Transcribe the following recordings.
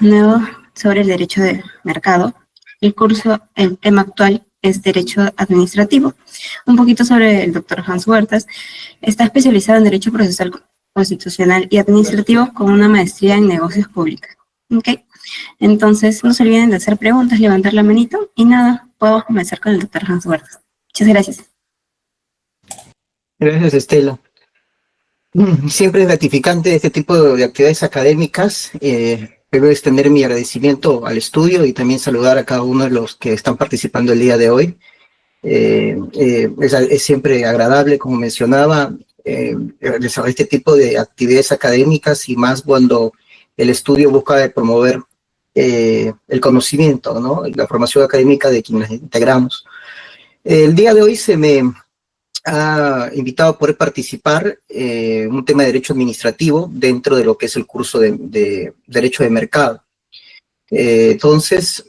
nuevo sobre el derecho de mercado. El tema actual es Derecho Administrativo. Un poquito sobre el doctor Hans Huertas. Está especializado en Derecho Procesal Constitucional y Administrativo con una maestría en Negocios Públicos. ¿Ok? Entonces, no se olviden de hacer preguntas, levantar la manito y nada, podemos comenzar con el doctor Hans Huertas. Muchas gracias. Gracias, Estela. Siempre es gratificante este tipo de actividades académicas. Quiero extender mi agradecimiento al estudio y también saludar a cada uno de los que están participando el día de hoy. Es siempre agradable, como mencionaba, realizar este tipo de actividades académicas y más cuando el estudio busca promover el conocimiento, ¿no? Y la formación académica de quienes integramos. El día de hoy se me ha invitado a poder participar en un tema de derecho administrativo dentro de lo que es el curso de derecho de mercado. Entonces,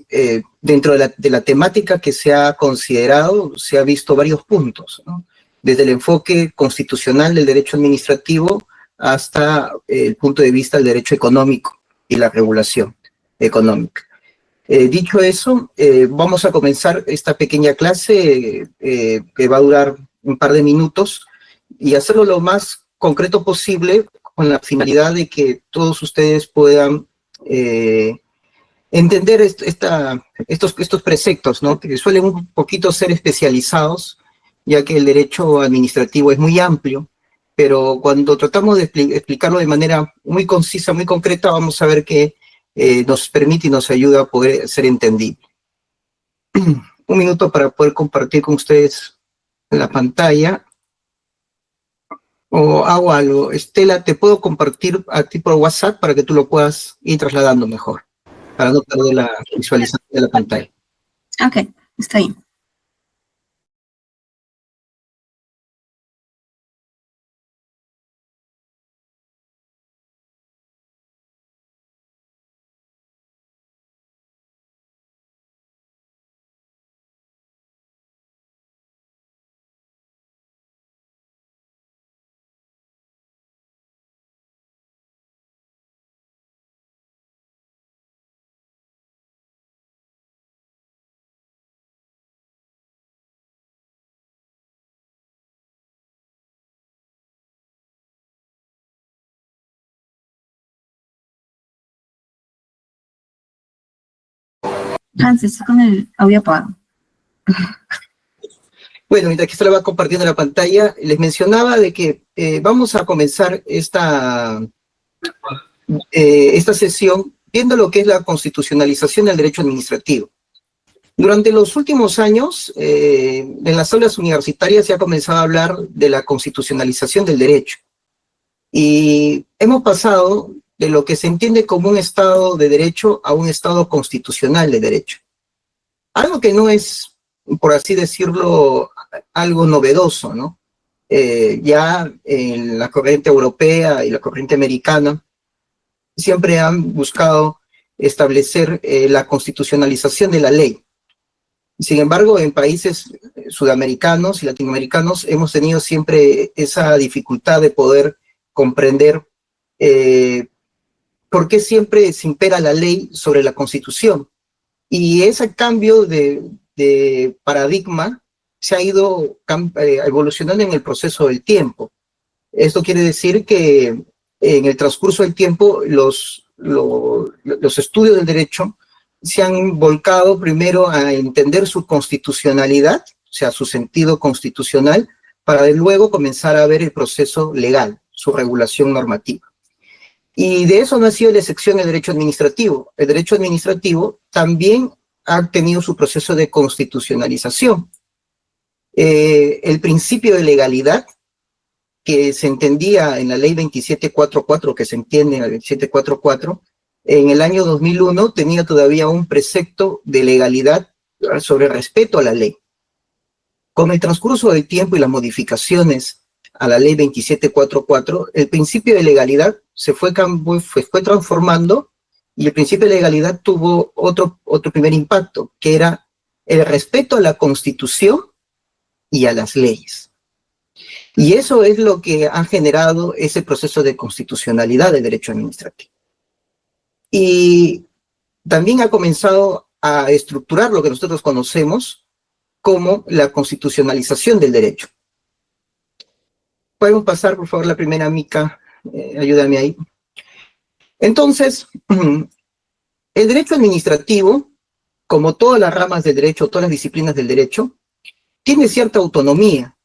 dentro de la temática que se ha considerado, se ha visto varios puntos, ¿no? Desde el enfoque constitucional del derecho administrativo hasta el punto de vista del derecho económico y la regulación económica. Dicho eso, vamos a comenzar esta pequeña clase que va a durar un par de minutos y hacerlo lo más concreto posible con la finalidad de que todos ustedes puedan entender estos preceptos, ¿no? Que suelen un poquito ser especializados, ya que el derecho administrativo es muy amplio, pero cuando tratamos de explicarlo de manera muy concisa, muy concreta, vamos a ver que nos permite y nos ayuda a poder ser entendible. Un minuto para poder compartir con ustedes la pantalla. O hago algo. Estela, te puedo compartir a ti por WhatsApp para que tú lo puedas ir trasladando mejor, para no perder la visualización de la pantalla. Ok, está bien. Hans, estás con el audio apagado. Bueno, mientras que se la va compartiendo la pantalla, les mencionaba de que vamos a comenzar esta sesión viendo lo que es la constitucionalización del derecho administrativo. Durante los últimos años, en las aulas universitarias se ha comenzado a hablar de la constitucionalización del derecho. Y hemos pasado de lo que se entiende como un Estado de derecho a un Estado constitucional de derecho. Algo que no es, por así decirlo, algo novedoso, ¿no? Ya en la corriente europea y la corriente americana siempre han buscado establecer la constitucionalización de la ley. Sin embargo, en países sudamericanos y latinoamericanos hemos tenido siempre esa dificultad de poder comprender por qué siempre se impera la ley sobre la Constitución. Y ese cambio de paradigma se ha ido evolucionando en el proceso del tiempo. Esto quiere decir que en el transcurso del tiempo los estudios del derecho se han volcado primero a entender su constitucionalidad, o sea, su sentido constitucional, para luego comenzar a ver el proceso legal, su regulación normativa. Y de eso no ha sido la excepción el derecho administrativo. El derecho administrativo también ha tenido su proceso de constitucionalización. El principio de legalidad, que se entendía en la ley 2744, que se entiende en la 2744, en el año 2001 tenía todavía un precepto de legalidad sobre respeto a la ley. Con el transcurso del tiempo y las modificaciones a la ley 2744, el principio de legalidad se fue transformando y el principio de legalidad tuvo otro primer impacto, que era el respeto a la Constitución y a las leyes. Y eso es lo que ha generado ese proceso de constitucionalidad del derecho administrativo. Y también ha comenzado a estructurar lo que nosotros conocemos como la constitucionalización del derecho. Podemos pasar, por favor, la primera, Mica, ayúdame ahí. Entonces, el derecho administrativo, como todas las ramas del derecho, todas las disciplinas del derecho, tiene cierta autonomía,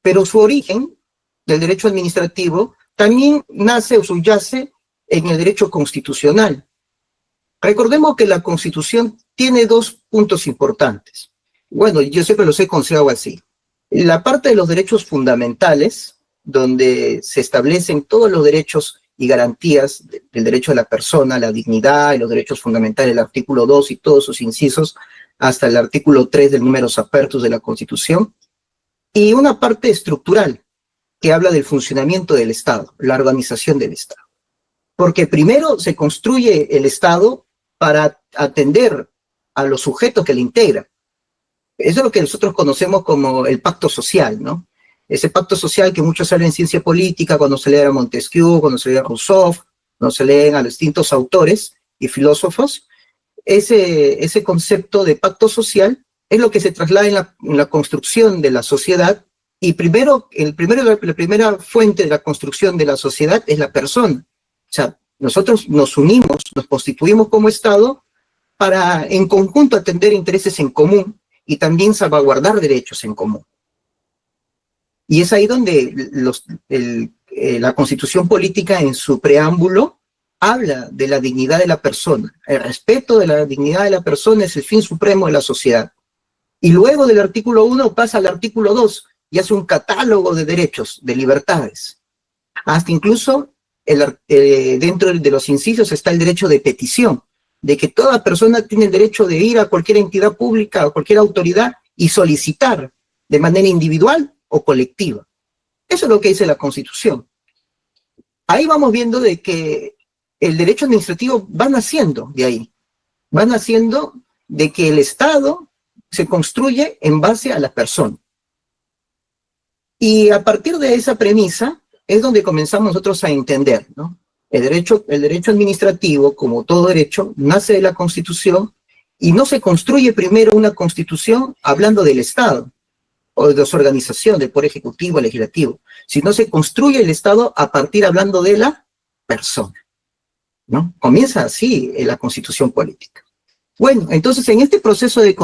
pero su origen del derecho administrativo también nace o subyace en el derecho constitucional. Recordemos que la Constitución tiene dos puntos importantes. Bueno, yo siempre los he considerado así. La parte de los derechos fundamentales, donde se establecen todos los derechos y garantías del derecho de la persona, la dignidad y los derechos fundamentales, el artículo 2 y todos sus incisos, hasta el artículo 3 del numerus apertus de la Constitución, y una parte estructural, que habla del funcionamiento del Estado, la organización del Estado. Porque primero se construye el Estado para atender a los sujetos que le integran. Eso es lo que nosotros conocemos como el pacto social, ¿no? Ese pacto social que muchos hablan en ciencia política, cuando se leen a Montesquieu, cuando se leen a Rousseau, cuando se leen a distintos autores y filósofos, ese concepto de pacto social es lo que se traslada en la construcción de la sociedad, y la primera fuente de la construcción de la sociedad es la persona. O sea, nosotros nos unimos, nos constituimos como Estado para en conjunto atender intereses en común y también salvaguardar derechos en común. Y es ahí donde la Constitución política en su preámbulo habla de la dignidad de la persona. El respeto de la dignidad de la persona es el fin supremo de la sociedad. Y luego del artículo 1 pasa al artículo 2 y hace un catálogo de derechos, de libertades. Hasta incluso dentro de los incisos está el derecho de petición, de que toda persona tiene el derecho de ir a cualquier entidad pública o cualquier autoridad y solicitar de manera individual o colectiva. Eso es lo que dice la Constitución. Ahí vamos viendo de que el derecho administrativo va naciendo de ahí. Va naciendo de que el Estado se construye en base a la persona. Y a partir de esa premisa es donde comenzamos nosotros a entender, ¿no? El derecho administrativo, como todo derecho, nace de la Constitución y no se construye primero una Constitución hablando del Estado o de su organización, del Poder Ejecutivo, Legislativo, sino se construye el Estado a partir hablando de la persona, ¿no? Comienza así la Constitución política. Bueno, entonces en este proceso de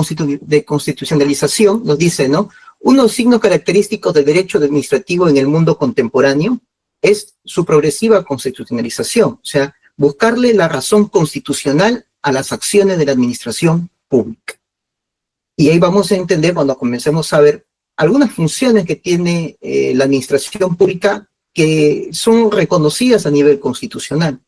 constitucionalización nos dice, ¿no? Unos signos característicos del derecho administrativo en el mundo contemporáneo es su progresiva constitucionalización, o sea, buscarle la razón constitucional a las acciones de la administración pública. Y ahí vamos a entender, cuando comencemos a ver algunas funciones que tiene la administración pública que son reconocidas a nivel constitucional.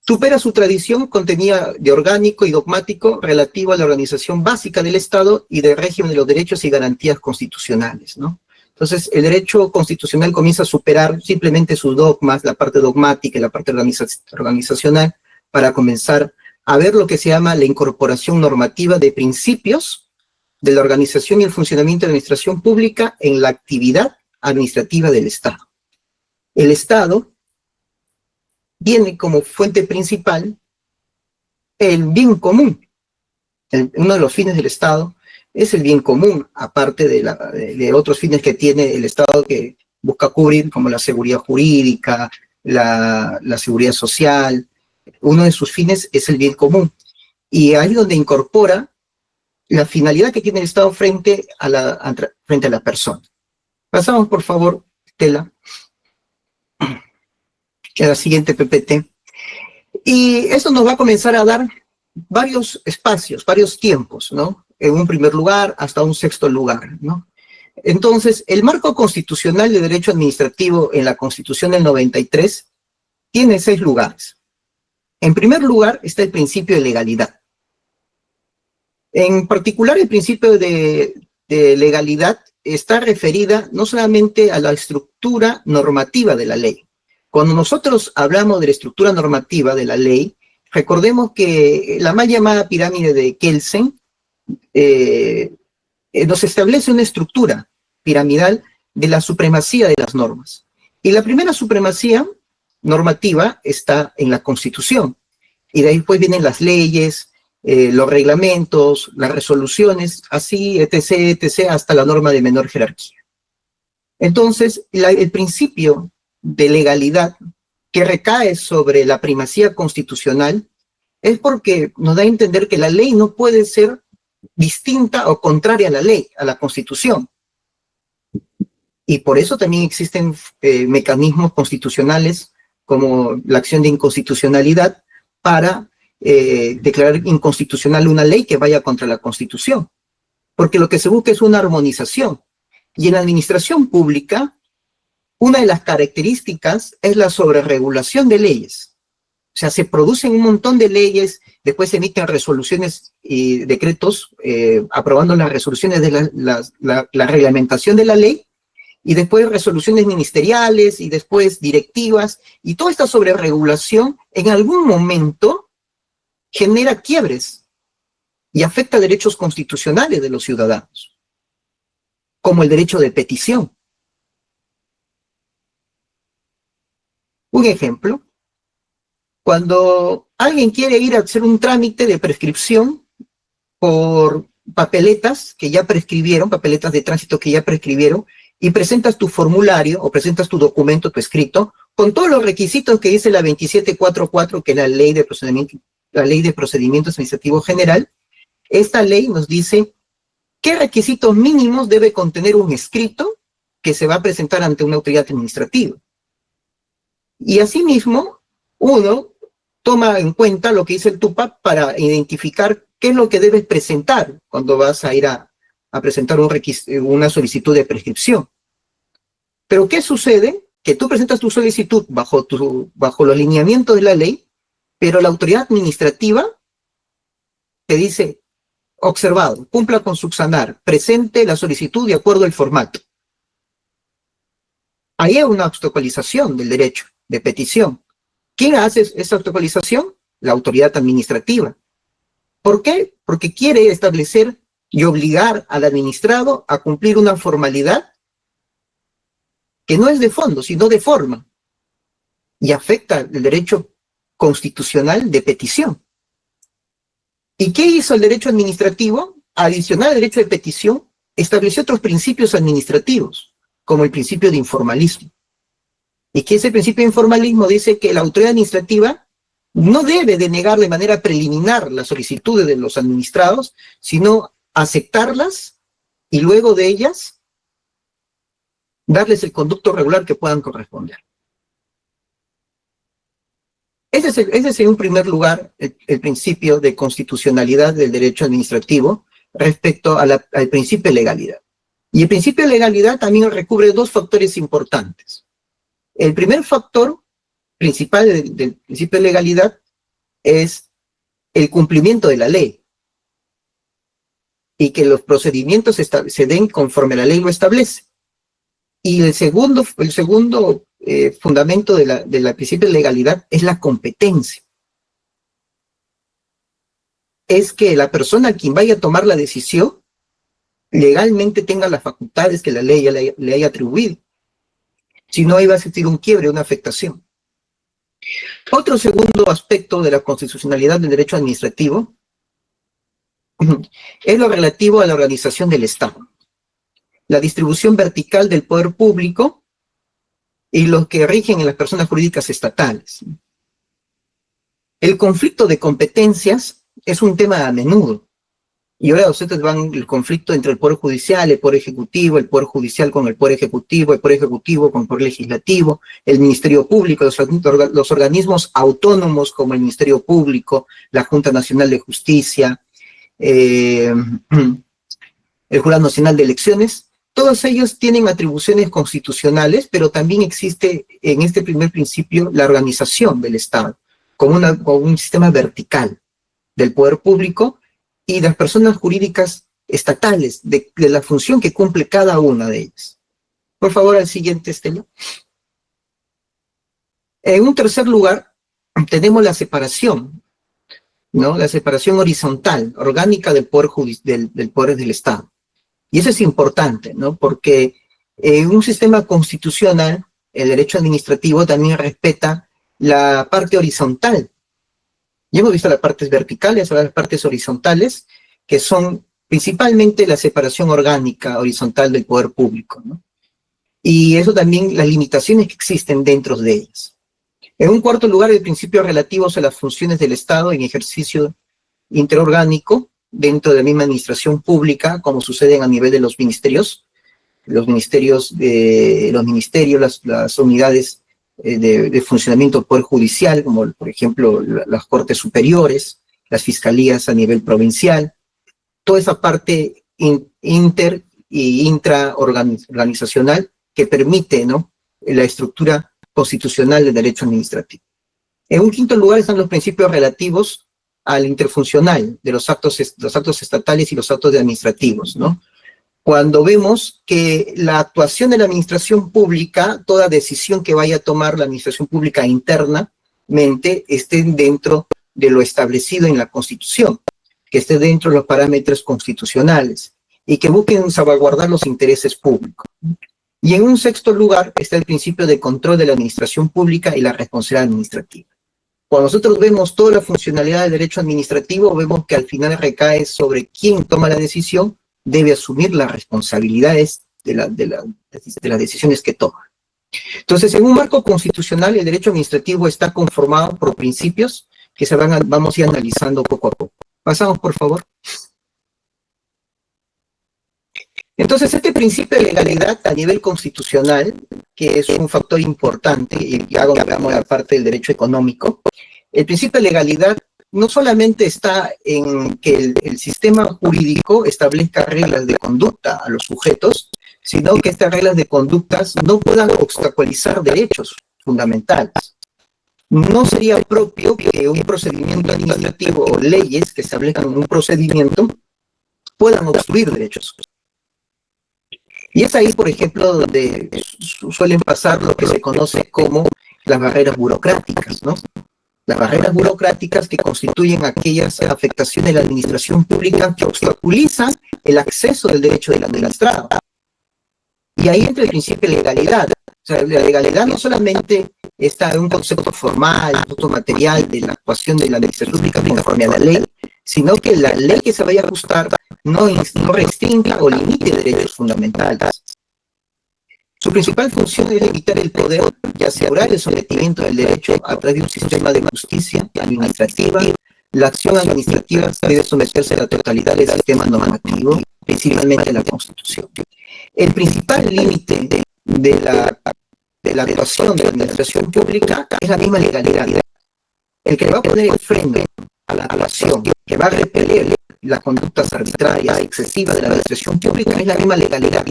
Supera su tradición contenida de orgánico y dogmático relativo a la organización básica del Estado y del régimen de los derechos y garantías constitucionales, ¿no? Entonces, el derecho constitucional comienza a superar simplemente sus dogmas, la parte dogmática y la parte organizacional, para comenzar a ver lo que se llama la incorporación normativa de principios de la organización y el funcionamiento de la administración pública en la actividad administrativa del Estado. El Estado tiene como fuente principal el bien común. Uno de los fines del Estado es el bien común, aparte de otros fines que tiene el Estado que busca cubrir, como la seguridad jurídica, la seguridad social. Uno de sus fines es el bien común. Y ahí es donde incorpora la finalidad que tiene el Estado frente a la persona. Pasamos, por favor, Tela, a la siguiente PPT. Y esto nos va a comenzar a dar varios espacios, varios tiempos, ¿no? En un primer lugar hasta un sexto lugar, ¿no? Entonces, el marco constitucional de derecho administrativo en la Constitución del 93 tiene 6 lugares. En primer lugar está el principio de legalidad. En particular, el principio de legalidad está referida no solamente a la estructura normativa de la ley. Cuando nosotros hablamos de la estructura normativa de la ley, recordemos que la mal llamada pirámide de Kelsen nos establece una estructura piramidal de la supremacía de las normas. Y la primera supremacía normativa está en la Constitución. y de ahí después vienen las leyes, los reglamentos, las resoluciones, así, etc., etc., hasta la norma de menor jerarquía. Entonces, el principio de legalidad que recae sobre la primacía constitucional es porque nos da a entender que la ley no puede ser distinta o contraria a la ley, a la Constitución. Y por eso también existen mecanismos constitucionales como la acción de inconstitucionalidad para declarar inconstitucional una ley que vaya contra la Constitución. Porque lo que se busca es una armonización. Y en la administración pública, una de las características es la sobreregulación de leyes. O sea, se producen un montón de leyes, después se emiten resoluciones y decretos aprobando las resoluciones de la reglamentación de la ley, y después resoluciones ministeriales, y después directivas, y toda esta sobreregulación en algún momento genera quiebres y afecta derechos constitucionales de los ciudadanos, como el derecho de petición. Un ejemplo, cuando alguien quiere ir a hacer un trámite de prescripción por papeletas que ya prescribieron, papeletas de tránsito que ya prescribieron, y presentas tu formulario o presentas tu documento, tu escrito, con todos los requisitos que dice la 2744, que es la ley de procedimientos administrativos general. Esta ley nos dice qué requisitos mínimos debe contener un escrito que se va a presentar ante una autoridad administrativa. Y asimismo, uno toma en cuenta lo que dice el TUPAP para identificar qué es lo que debes presentar cuando vas a ir a presentar una solicitud de prescripción. Pero ¿qué sucede? Que tú presentas tu solicitud bajo los lineamientos de la ley, pero la autoridad administrativa te dice, observado, cumpla con subsanar, presente la solicitud de acuerdo al formato. Ahí hay una obstaculización del derecho de petición. ¿Quién hace esa obstaculización? La autoridad administrativa. ¿Por qué? Porque quiere establecer y obligar al administrado a cumplir una formalidad que no es de fondo, sino de forma, y afecta el derecho constitucional de petición. ¿Y qué hizo el derecho administrativo? Adicional al derecho de petición, estableció otros principios administrativos, como el principio de informalismo. Y que ese principio de informalismo dice que la autoridad administrativa no debe denegar de manera preliminar las solicitudes de los administrados, sino aceptarlas y luego de ellas darles el conducto regular que puedan corresponder. Ese es en un primer lugar el principio de constitucionalidad del derecho administrativo respecto al principio de legalidad. Y el principio de legalidad también recubre dos factores importantes. El primer factor principal del principio de legalidad es el cumplimiento de la ley y que los procedimientos se den conforme la ley lo establece. Y el segundo fundamento del principio de legalidad es la competencia. Es que la persona a quien vaya a tomar la decisión legalmente tenga las facultades que la ley le haya atribuido. Si no, ahí va a existir un quiebre, una afectación. Otro segundo aspecto de la constitucionalidad del derecho administrativo es lo relativo a la organización del Estado, la distribución vertical del poder público y los que rigen en las personas jurídicas estatales. El conflicto de competencias es un tema a menudo. Y ahora ustedes van el conflicto entre el Poder Judicial, el Poder Ejecutivo, el Poder Judicial con el Poder Ejecutivo, el Poder Ejecutivo con el Poder Legislativo, el Ministerio Público, los organismos autónomos como el Ministerio Público, la Junta Nacional de Justicia, el Jurado Nacional de Elecciones. Todos ellos tienen atribuciones constitucionales, pero también existe en este primer principio la organización del Estado, como un sistema vertical del poder público y las personas jurídicas estatales, de la función que cumple cada una de ellas. Por favor, al siguiente, Estela. En un tercer lugar, tenemos la separación, ¿no? La separación horizontal, orgánica del poder del Estado. Y eso es importante, ¿no? Porque en un sistema constitucional, el derecho administrativo también respeta la parte horizontal. Y hemos visto las partes verticales, ahora las partes horizontales, que son principalmente la separación orgánica horizontal del poder público, ¿no? Y eso también, las limitaciones que existen dentro de ellas. En un cuarto lugar, el principio relativos a las funciones del Estado en ejercicio interorgánico dentro de la misma administración pública, como suceden a nivel de los ministerios, las unidades de funcionamiento del Poder Judicial, como por ejemplo las Cortes Superiores, las Fiscalías a nivel provincial, toda esa parte inter y intraorganizacional que permite, ¿no?, la estructura constitucional del derecho administrativo. En un quinto lugar están los principios relativos al interfuncional de los actos estatales y los actos administrativos, ¿no? Cuando vemos que la actuación de la administración pública, toda decisión que vaya a tomar la administración pública internamente, esté dentro de lo establecido en la Constitución, que esté dentro de los parámetros constitucionales y que busquen salvaguardar los intereses públicos. Y en un sexto lugar está el principio de control de la administración pública y la responsabilidad administrativa. Cuando nosotros vemos toda la funcionalidad del derecho administrativo, vemos que al final recae sobre quien toma la decisión, debe asumir las responsabilidades de las decisiones que toma. Entonces, en un marco constitucional, el derecho administrativo está conformado por principios que vamos a ir analizando poco a poco. Pasamos, por favor. Entonces, este principio de legalidad a nivel constitucional, que es un factor importante, y hago la parte del derecho económico, el principio de legalidad no solamente está en que el sistema jurídico establezca reglas de conducta a los sujetos, sino que estas reglas de conductas no puedan obstaculizar derechos fundamentales. No sería propio que un procedimiento administrativo o leyes que establezcan un procedimiento puedan obstruir derechos. Y es ahí, por ejemplo, donde suelen pasar lo que se conoce como las barreras burocráticas, ¿no? Las barreras burocráticas que constituyen aquellas afectaciones de la administración pública que obstaculizan el acceso del derecho del administrado. Y ahí entra el principio de legalidad. O sea, la legalidad no solamente está en un concepto formal, un concepto material de la actuación de la administración pública conforme a la ley, sino que la ley que se vaya a ajustar no restrinja o limite derechos fundamentales. Su principal función es limitar el poder y asegurar el sometimiento del derecho a través de un sistema de justicia administrativa. La acción administrativa debe someterse a la totalidad del sistema normativo, principalmente a la Constitución. El principal límite de la actuación de la administración pública es la misma legalidad. El que va a poner el freno a la actuación, que va a repeler las conductas arbitrarias excesivas de la administración pública es la misma legalidad.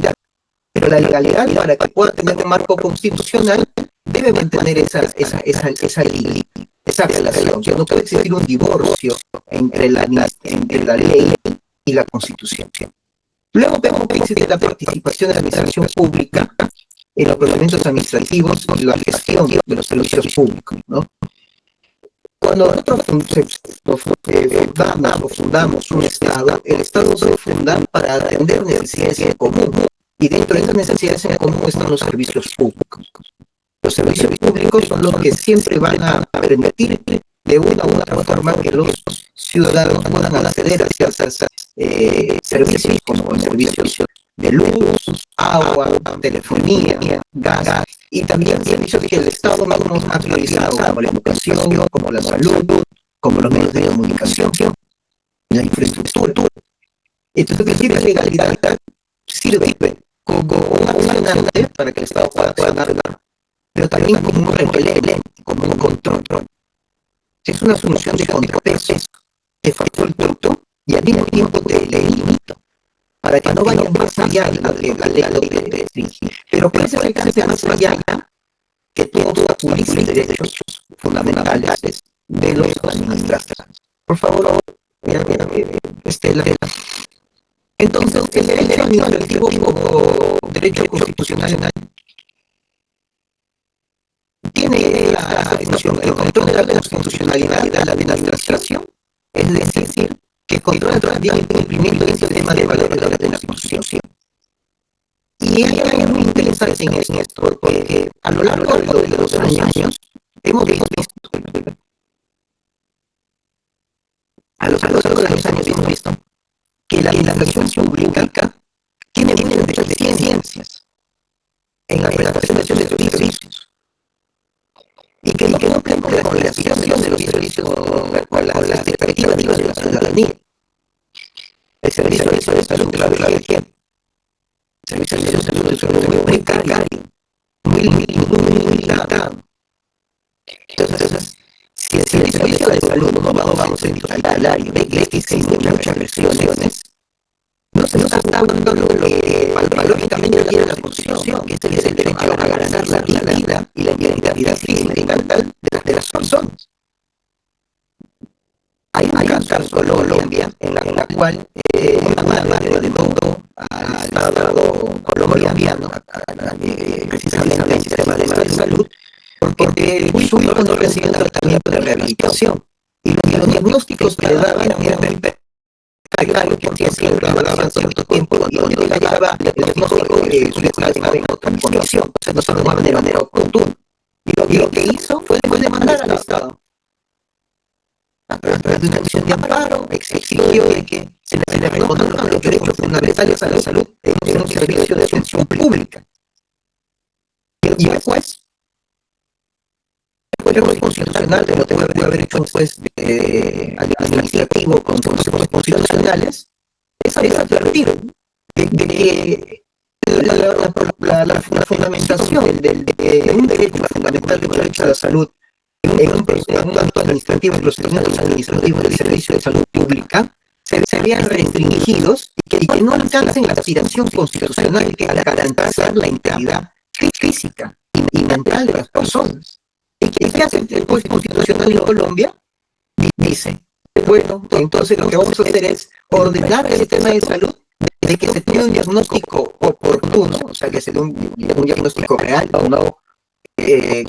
Pero la legalidad, para que pueda tener un marco constitucional, debe mantener esa relación. Ya no puede existir un divorcio entre la ley y la Constitución. Luego vemos que existe la participación de la administración pública en los procedimientos administrativos y la gestión de los servicios públicos, ¿no? Cuando nosotros fundamos un Estado, el Estado se funda para atender necesidades en común. Y dentro de esas necesidades en común están los servicios públicos. Los servicios públicos son los que siempre van a permitir de una u otra forma que los ciudadanos puedan acceder a ciertos servicios como servicios de luz, agua, telefonía, gas, y también servicios que el Estado no ha priorizado, como la educación, como la salud, como los medios de comunicación, la infraestructura. Entonces, decir legalidad sirve como un accionante para que el Estado pueda accionar, pero también como un repelente, como un control. Es una solución de contrapeso, de factor producto y al mismo tiempo de limito, para que no vayan más allá de la ley de restringir. Pero puede ser alcance más allá que todos obstaculicen derechos fundamentales de los administradores. Por favor, Estela. Entonces, el derecho administrativo como derecho constitucional tiene la función, el control de la constitucionalidad de la administración, es decir, que controla también el cumplimiento del sistema de valores de la Constitución. Y hay algo muy interesante en esto, porque a lo largo de los años hemos visto salario, ve que existen muchas versiones, no se está dando lo que palpablemente quiere la Constitución, que es el derecho a garantizar la vida y la integridad física y mental de las personas. Hay un caso en Colombia en la cual una madre demandó al Estado colombiano, precisamente al sistema de salud, porque su hijo no recibía un tratamiento de rehabilitación. Y los diagnósticos que le daban eran muy precarios, porque siempre daban cierto tiempo y cuando llegaba el diagnóstico su hijo estaba en otra condición, o sea, no se tomaba de manera oportuna. Y lo que hizo fue demandar al Estado. A través de una acción de amparo, exigió que se le reconozcan los derechos fundamentales a la salud en un servicio de atención pública. Y el juez constitucional, que no debe haber hecho un juez administrativo con conceptos constitucionales, es advertir de que la fundamentación de un derecho fundamental de derecho a la salud en un acto administrativo, en los procedimientos administrativos del Servicio de Salud Pública, se vean restringidos y que no alcancen la aspiración constitucional que es garantizar la integridad física y mental de las personas. ¿Y qué hace el juez constitucional en Colombia? Dice, bueno, entonces lo que vamos a hacer es ordenar el sistema de salud de que se tenga un diagnóstico oportuno, o sea, que se dé un diagnóstico real, no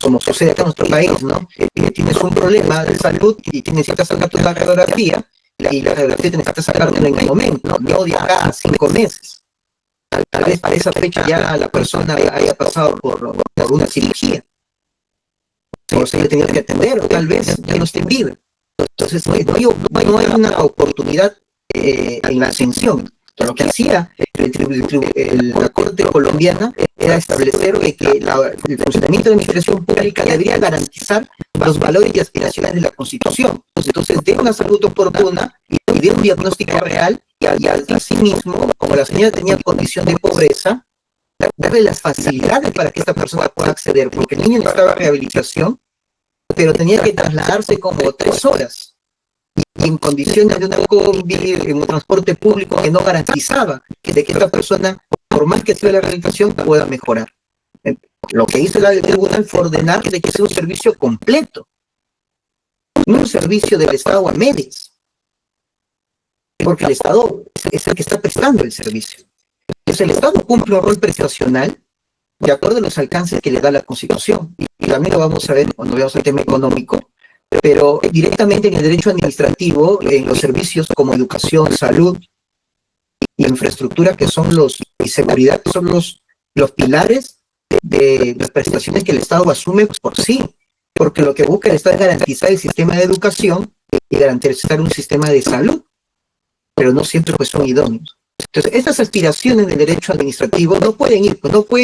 como sucede acá en nuestro país, ¿no? Tienes un problema de salud y necesitas sacarte una radiografía y la radiografía tienes que sacártela en el momento, no de acá a 5 meses. Tal vez para esa fecha ya la persona haya pasado por una cirugía, o se haya tenido que atender, o tal vez ya no esté en vida. Entonces no hay una oportunidad en la ascensión. Lo que hacía la Corte colombiana era establecer que el funcionamiento de la administración pública debería garantizar los valores y aspiraciones de la Constitución. Entonces, de una salud oportuna y de un diagnóstico real, y asimismo, como la señora tenía condición de pobreza, darle las facilidades para que esta persona pueda acceder, porque el niño necesitaba rehabilitación, pero tenía que trasladarse como 3 horas. Y en condiciones de una combi, en un transporte público que no garantizaba que esta persona, por más que sea la rehabilitación, pueda mejorar. Lo que hizo el tribunal fue ordenar de que sea un servicio completo, no un servicio del Estado a medias, porque el Estado es el que está prestando el servicio. Entonces el Estado cumple un rol prestacional de acuerdo a los alcances que le da la Constitución, y también lo vamos a ver cuando veamos el tema económico, pero directamente en el derecho administrativo, en los servicios como educación, salud y infraestructura, que son y seguridad, que son los pilares de las prestaciones que el Estado asume por sí, porque lo que busca el Estado es garantizar el sistema de educación y garantizar un sistema de salud, pero no siempre pues son idóneos. Entonces, estas aspiraciones del derecho administrativo no puede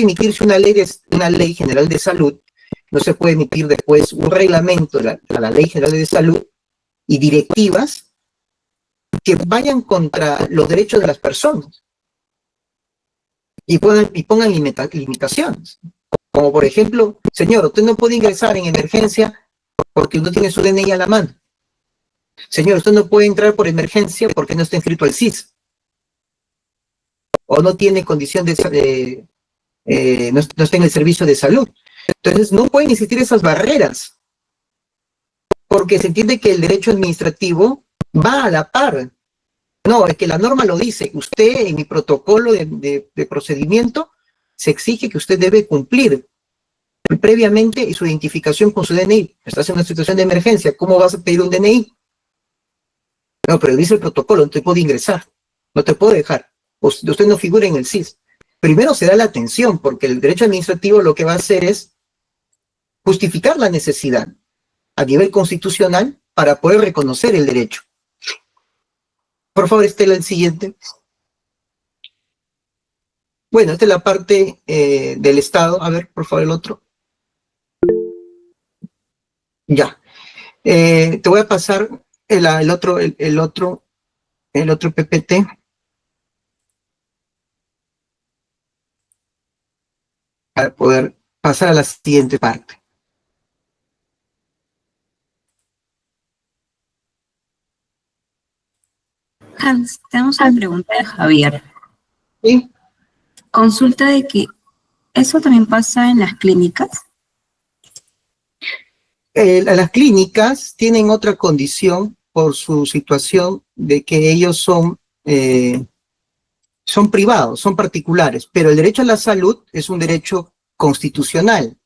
emitirse una ley general de salud, no se puede emitir después un reglamento a la Ley General de Salud y directivas que vayan contra los derechos de las personas y pongan limitaciones. Como por ejemplo, señor, usted no puede ingresar en emergencia porque no tiene su DNI a la mano. Señor, usted no puede entrar por emergencia porque no está inscrito al CIS. O no tiene condición no está en el servicio de salud. Entonces, no pueden existir esas barreras, porque se entiende que el derecho administrativo va a la par. No, es que la norma lo dice. Usted, en mi protocolo de procedimiento, se exige que usted debe cumplir previamente y su identificación con su DNI. Estás en una situación de emergencia, ¿cómo vas a pedir un DNI? No, pero dice el protocolo, no te puedo ingresar, no te puedo dejar. Usted no figura en el CIS. Primero se da la atención, porque el derecho administrativo lo que va a hacer es justificar la necesidad a nivel constitucional para poder reconocer el derecho. Por favor, Estela, el siguiente. Bueno, esta es la parte del Estado. A ver, por favor, el otro. Ya. Te voy a pasar el otro PPT. Para poder pasar a la siguiente parte. Hans, tenemos una pregunta de Javier. ¿Sí? Consulta de que eso también pasa en las clínicas. Las clínicas tienen otra condición por su situación de que ellos son privados, son particulares, pero el derecho a la salud es un derecho constitucional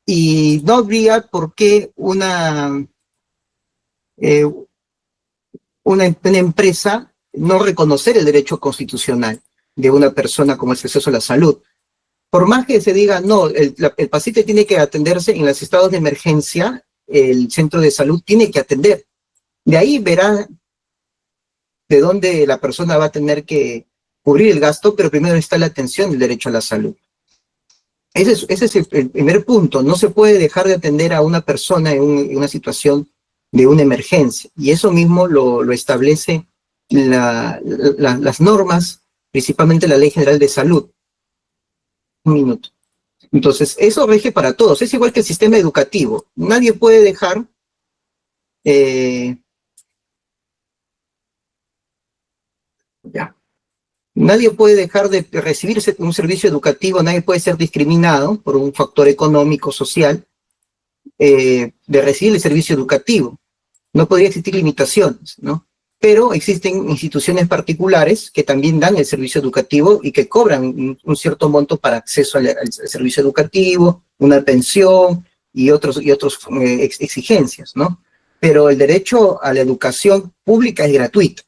y no habría por qué una empresa no reconocer el derecho constitucional de una persona como el acceso a la salud. Por más que se diga, no, el paciente tiene que atenderse en los estados de emergencia, el centro de salud tiene que atender. De ahí verá de dónde la persona va a tener que cubrir el gasto, pero primero está la atención del derecho a la salud. Ese es el primer punto. No se puede dejar de atender a una persona en una situación de una emergencia. Y eso mismo lo establece las normas, principalmente la Ley General de Salud. Un minuto. Entonces, eso rige para todos. Es igual que el sistema educativo. Nadie puede dejar Nadie puede dejar de recibir un servicio educativo, nadie puede ser discriminado por un factor económico, social, de recibir el servicio educativo. No podría existir limitaciones, ¿no? Pero existen instituciones particulares que también dan el servicio educativo y que cobran un cierto monto para acceso al servicio educativo, una pensión y otras exigencias, ¿no? Pero el derecho a la educación pública es gratuito.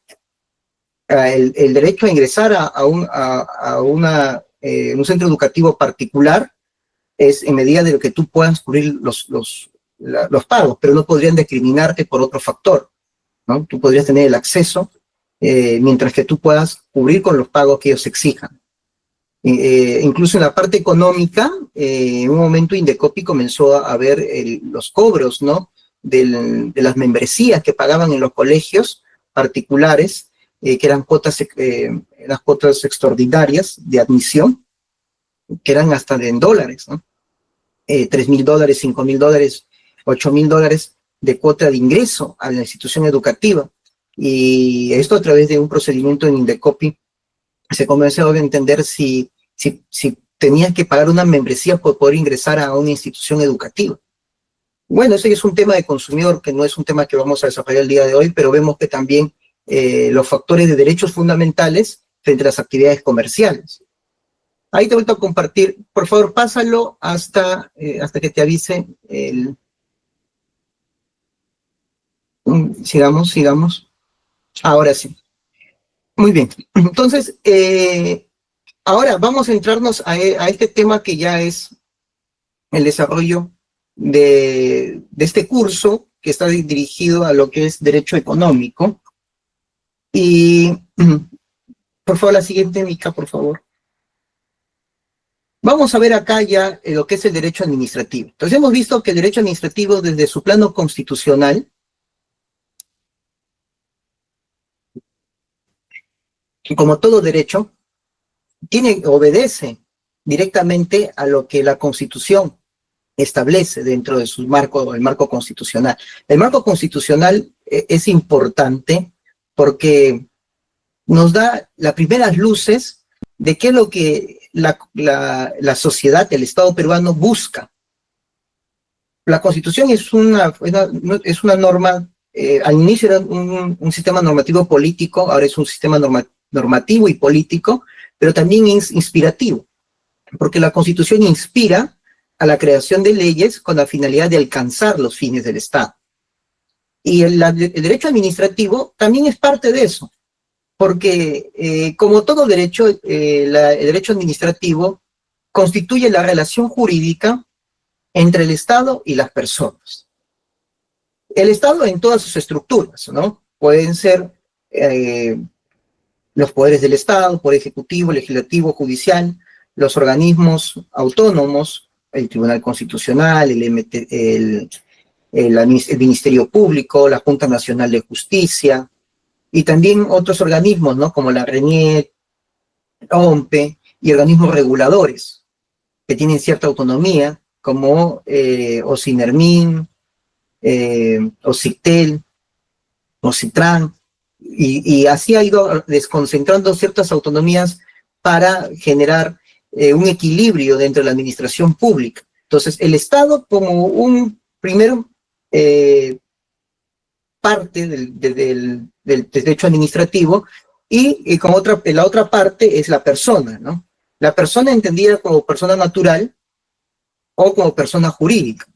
El derecho a ingresar a un centro educativo particular es en medida de lo que tú puedas cubrir los pagos, pero no podrían discriminarte por otro factor, ¿no? Tú podrías tener el acceso mientras que tú puedas cubrir con los pagos que ellos exijan. Incluso en la parte económica, en un momento Indecopi comenzó a ver los cobros, ¿no? de las membresías que pagaban en los colegios particulares, que eran las cuotas extraordinarias de admisión, que eran hasta en dólares, ¿no? $3,000, $5,000, $8,000 de cuota de ingreso a la institución educativa. Y esto a través de un procedimiento en Indecopi se comenzó a entender si tenías que pagar una membresía por poder ingresar a una institución educativa. Bueno, ese es un tema de consumidor que no es un tema que vamos a desarrollar el día de hoy, pero vemos que también los factores de derechos fundamentales frente a las actividades comerciales. Ahí te he vuelto a compartir. Por favor, pásalo hasta que te avise sigamos. Ahora sí. Muy bien. Entonces, ahora vamos a entrarnos a este tema que ya es el desarrollo de este curso que está dirigido a lo que es derecho económico. Y, por favor, la siguiente, Mica, por favor. Vamos a ver acá ya lo que es el derecho administrativo. Entonces, hemos visto que el derecho administrativo, desde su plano constitucional, como todo derecho, obedece directamente a lo que la Constitución establece dentro de el marco constitucional. El marco constitucional es importante porque nos da las primeras luces de qué es lo que la sociedad, el Estado peruano busca. La Constitución es una norma, al inicio era un sistema normativo político, ahora es un sistema normativo y político, pero también es inspirativo, porque la Constitución inspira a la creación de leyes con la finalidad de alcanzar los fines del Estado. Y el derecho administrativo también es parte de eso, porque como todo derecho, el derecho administrativo constituye la relación jurídica entre el Estado y las personas. El Estado en todas sus estructuras, ¿no? Pueden ser los poderes del Estado, poder ejecutivo, legislativo, judicial, los organismos autónomos, el Tribunal Constitucional, el Ministerio Público, la Junta Nacional de Justicia, y también otros organismos, ¿no? Como la RENIEC, OMPE, y organismos reguladores, que tienen cierta autonomía, como OSINERMIN, OSICTEL, OSITRAN, y así ha ido desconcentrando ciertas autonomías para generar un equilibrio dentro de la administración pública. Entonces, el Estado como un primero parte del derecho administrativo y con la otra parte es la persona, ¿no? La persona entendida como persona natural o como persona jurídica.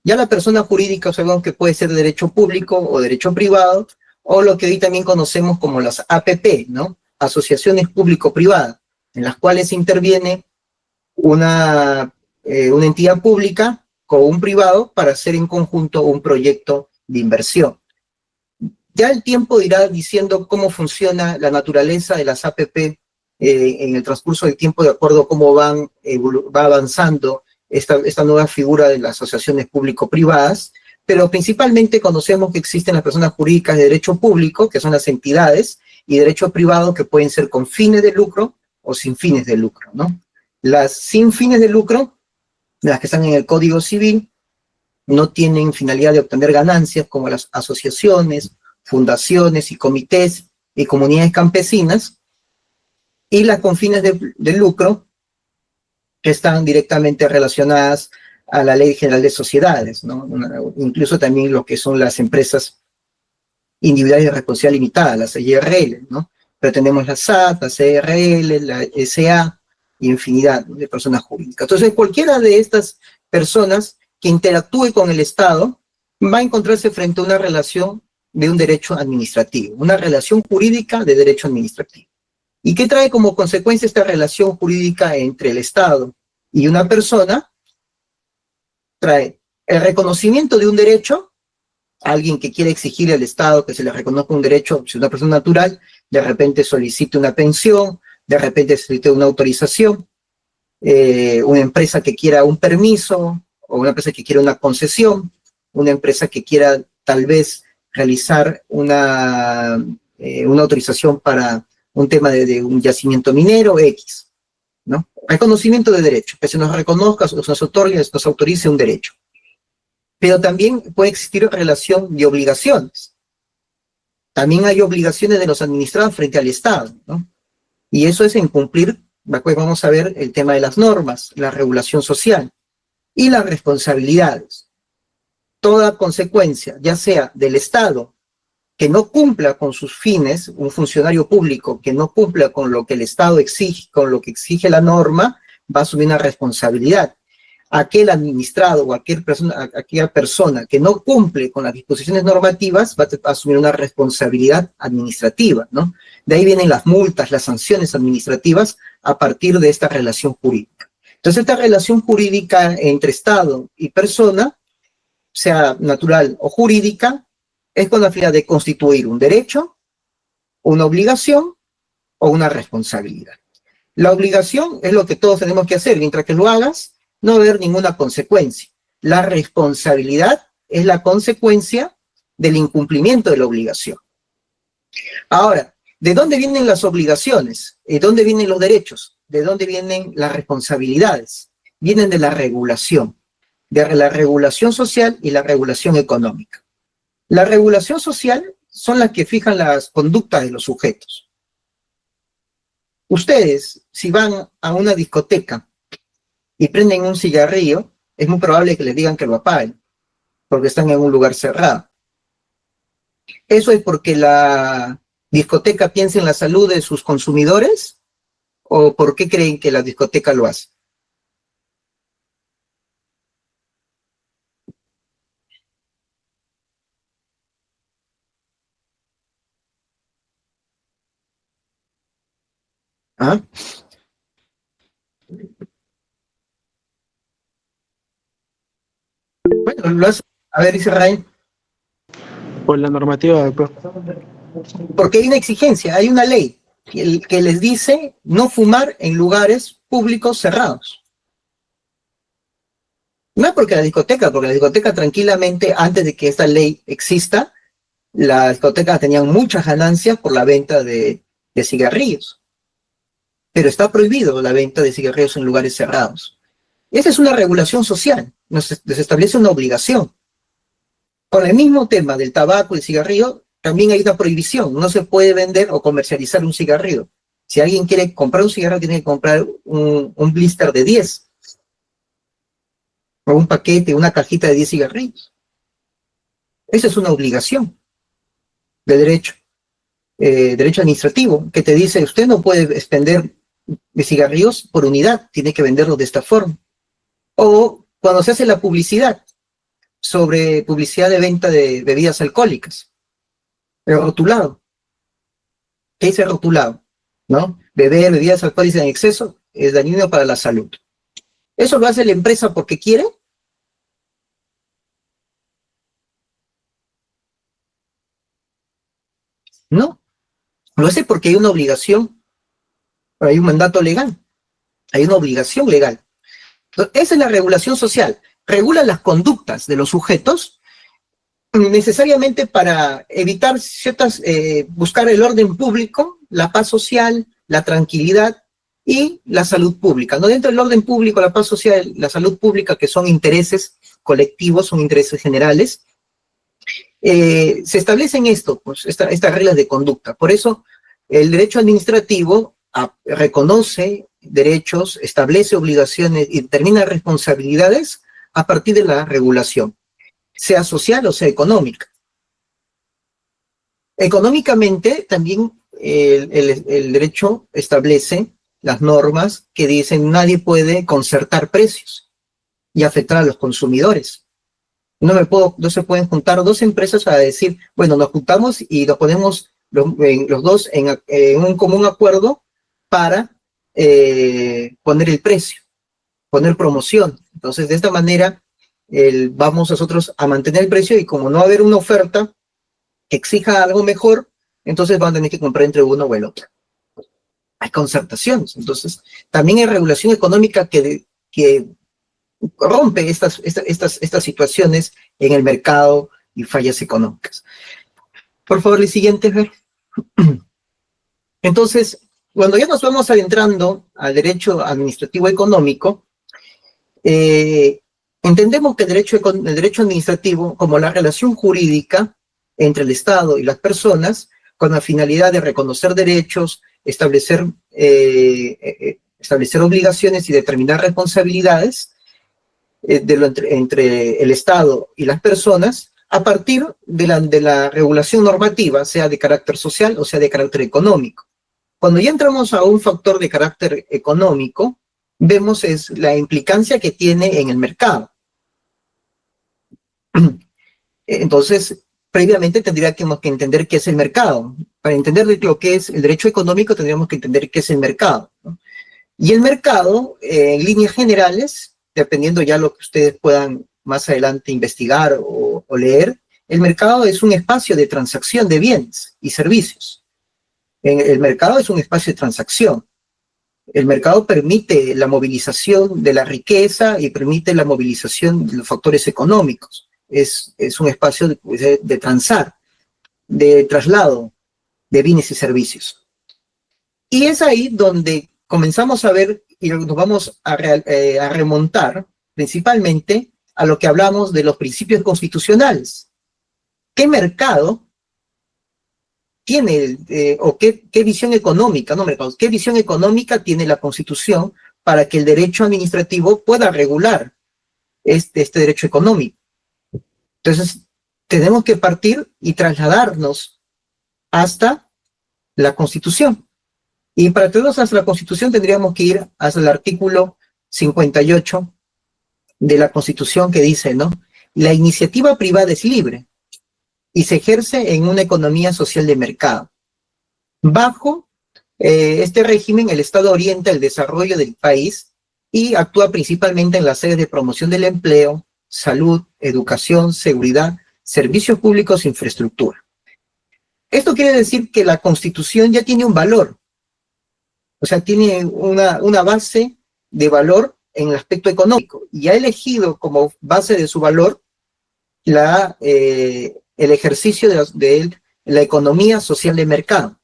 Ya la persona jurídica sabemos que puede ser derecho público o derecho privado, o lo que hoy también conocemos como las APP, ¿no? Asociaciones público-privadas, en las cuales interviene una entidad pública con un privado para hacer en conjunto un proyecto de inversión. Ya el tiempo irá diciendo cómo funciona la naturaleza de las APP en el transcurso del tiempo, de acuerdo a cómo va avanzando esta nueva figura de las asociaciones público-privadas, pero principalmente conocemos que existen las personas jurídicas de derecho público, que son las entidades, y derecho privado, que pueden ser con fines de lucro o sin fines de lucro, ¿no? Las sin fines de lucro, las que están en el Código Civil, no tienen finalidad de obtener ganancias, como las asociaciones, fundaciones y comités y comunidades campesinas, y las con fines de lucro, que están directamente relacionadas a la Ley General de Sociedades, ¿no? Incluso también lo que son las empresas individuales de responsabilidad limitada, las IRL, ¿no? Pero tenemos la SAT, la CRL, la SA, y infinidad de personas jurídicas. Entonces, cualquiera de estas personas que interactúe con el Estado va a encontrarse frente a una relación de un derecho administrativo, una relación jurídica de derecho administrativo. ¿Y qué trae como consecuencia esta relación jurídica entre el Estado y una persona? Trae el reconocimiento de un derecho, alguien que quiere exigir al Estado que se le reconozca un derecho, si una persona natural, de repente solicite una pensión, de repente solicite una autorización, una empresa que quiera un permiso, o una empresa que quiera una concesión, una empresa que quiera tal vez realizar una autorización para un tema de un yacimiento minero X, ¿no? Reconocimiento de derecho, que se nos reconozca, nos otorgue, nos autorice un derecho. Pero también puede existir relación de obligaciones. También hay obligaciones de los administrados frente al Estado, ¿no? Y eso es en cumplir, después vamos a ver el tema de las normas, la regulación social y las responsabilidades. Toda consecuencia, ya sea del Estado, que no cumpla con sus fines, un funcionario público que no cumpla con lo que el Estado exige, con lo que exige la norma, va a asumir una responsabilidad. Aquel administrado o aquella persona que no cumple con las disposiciones normativas va a asumir una responsabilidad administrativa, ¿no? De ahí vienen las multas, las sanciones administrativas a partir de esta relación jurídica. Entonces, esta relación jurídica entre Estado y persona, sea natural o jurídica, es con la finalidad de constituir un derecho, una obligación o una responsabilidad. La obligación es lo que todos tenemos que hacer, mientras que lo hagas, no va a haber ninguna consecuencia. La responsabilidad es la consecuencia del incumplimiento de la obligación. Ahora, ¿de dónde vienen las obligaciones? ¿De dónde vienen los derechos? ¿De dónde vienen las responsabilidades? Vienen de la regulación social y la regulación económica. La regulación social son las que fijan las conductas de los sujetos. Ustedes, si van a una discoteca y prenden un cigarrillo, es muy probable que les digan que lo apaguen, porque están en un lugar cerrado. ¿Eso es porque la discoteca piensa en la salud de sus consumidores? ¿O por qué creen que la discoteca lo hace? ¿Ah? Bueno, lo hace. A ver, dice Ryan. Por la normativa, doctor. Porque hay una exigencia, hay una ley que les dice no fumar en lugares públicos cerrados. No es porque la discoteca tranquilamente, antes de que esta ley exista, las discotecas tenían muchas ganancias por la venta de cigarrillos. Pero está prohibido la venta de cigarrillos en lugares cerrados. Esa es una regulación social, nos establece una obligación. Con el mismo tema del tabaco y el cigarrillo, también hay una prohibición. No se puede vender o comercializar un cigarrillo. Si alguien quiere comprar un cigarro, tiene que comprar un blister de 10. O un paquete, una cajita de 10 cigarrillos. Esa es una obligación de derecho administrativo, que te dice, usted no puede vender de cigarrillos por unidad, tiene que venderlo de esta forma. O cuando se hace la publicidad, sobre publicidad de venta de bebidas alcohólicas, el rotulado. ¿Qué dice rotulado? ¿No? Beber bebidas alcohólicas en exceso es dañino para la salud. ¿Eso lo hace la empresa porque quiere? No, lo hace porque hay una obligación, hay un mandato legal, hay una obligación legal. Entonces, esa es la regulación social. Regula las conductas de los sujetos necesariamente para evitar buscar el orden público, la paz social, la tranquilidad y la salud pública. No dentro del orden público, la paz social, la salud pública, que son intereses colectivos, son intereses generales, se establecen estas reglas de conducta. Por eso, el derecho administrativo reconoce derechos, establece obligaciones y determina responsabilidades a partir de la regulación, sea social o sea económica. Económicamente, también el derecho establece las normas que dicen nadie puede concertar precios y afectar a los consumidores. No se pueden juntar dos empresas a decir, bueno, nos juntamos y nos ponemos los dos en un común acuerdo para poner el precio, poner promoción. Entonces, de esta manera, vamos nosotros a mantener el precio y como no va a haber una oferta que exija algo mejor, entonces van a tener que comprar entre uno o el otro. Hay concertaciones. Entonces, también hay regulación económica que rompe estas situaciones en el mercado y fallas económicas. Por favor, el siguiente, Fer. Entonces, cuando ya nos vamos adentrando al derecho administrativo económico, entendemos que el derecho administrativo como la relación jurídica entre el Estado y las personas con la finalidad de reconocer derechos, establecer obligaciones y determinar responsabilidades entre el Estado y las personas a partir de la regulación normativa, sea de carácter social o sea de carácter económico. Cuando ya entramos a un factor de carácter económico, vemos la implicancia que tiene en el mercado. Entonces, previamente tendríamos que entender qué es el mercado. Para entender lo que es el derecho económico, tendríamos que entender qué es el mercado, ¿no? Y el mercado, en líneas generales, dependiendo ya lo que ustedes puedan más adelante investigar o leer, el mercado es un espacio de transacción de bienes y servicios. El mercado es un espacio de transacción. El mercado permite la movilización de la riqueza y permite la movilización de los factores económicos. Es un espacio de transar, de traslado de bienes y servicios. Y es ahí donde comenzamos a ver y nos vamos a remontar principalmente a lo que hablamos de los principios constitucionales. ¿Qué mercado tiene, o qué visión económica, no mercados, qué visión económica tiene la Constitución para que el derecho administrativo pueda regular este derecho económico? Entonces, tenemos que partir y trasladarnos hasta la Constitución. Y para trasladarnos hasta la Constitución tendríamos que ir hasta el artículo 58 de la Constitución que dice, ¿no? La iniciativa privada es libre y se ejerce en una economía social de mercado. Bajo este régimen, el Estado orienta el desarrollo del país y actúa principalmente en las sedes de promoción del empleo, salud, educación, seguridad, servicios públicos e infraestructura. Esto quiere decir que la Constitución ya tiene un valor, o sea, tiene una base de valor en el aspecto económico y ha elegido como base de su valor el ejercicio de la economía social de mercado,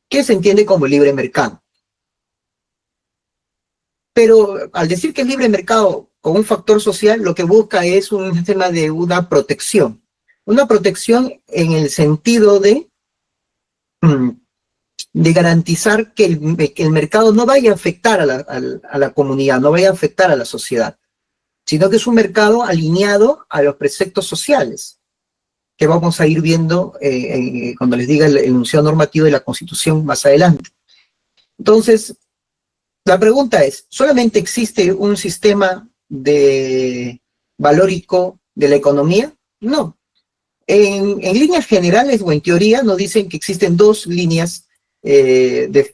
que se entiende como libre mercado. Pero al decir que es libre mercado con un factor social, lo que busca es un sistema de una protección. Una protección en el sentido de garantizar que el mercado no vaya a afectar a la comunidad, no vaya a afectar a la sociedad, sino que es un mercado alineado a los preceptos sociales, que vamos a ir viendo cuando les diga el enunciado normativo de la Constitución más adelante. Entonces, la pregunta es, ¿solamente existe un sistema de valórico de la economía? No. En líneas generales o en teoría nos dicen que existen dos líneas de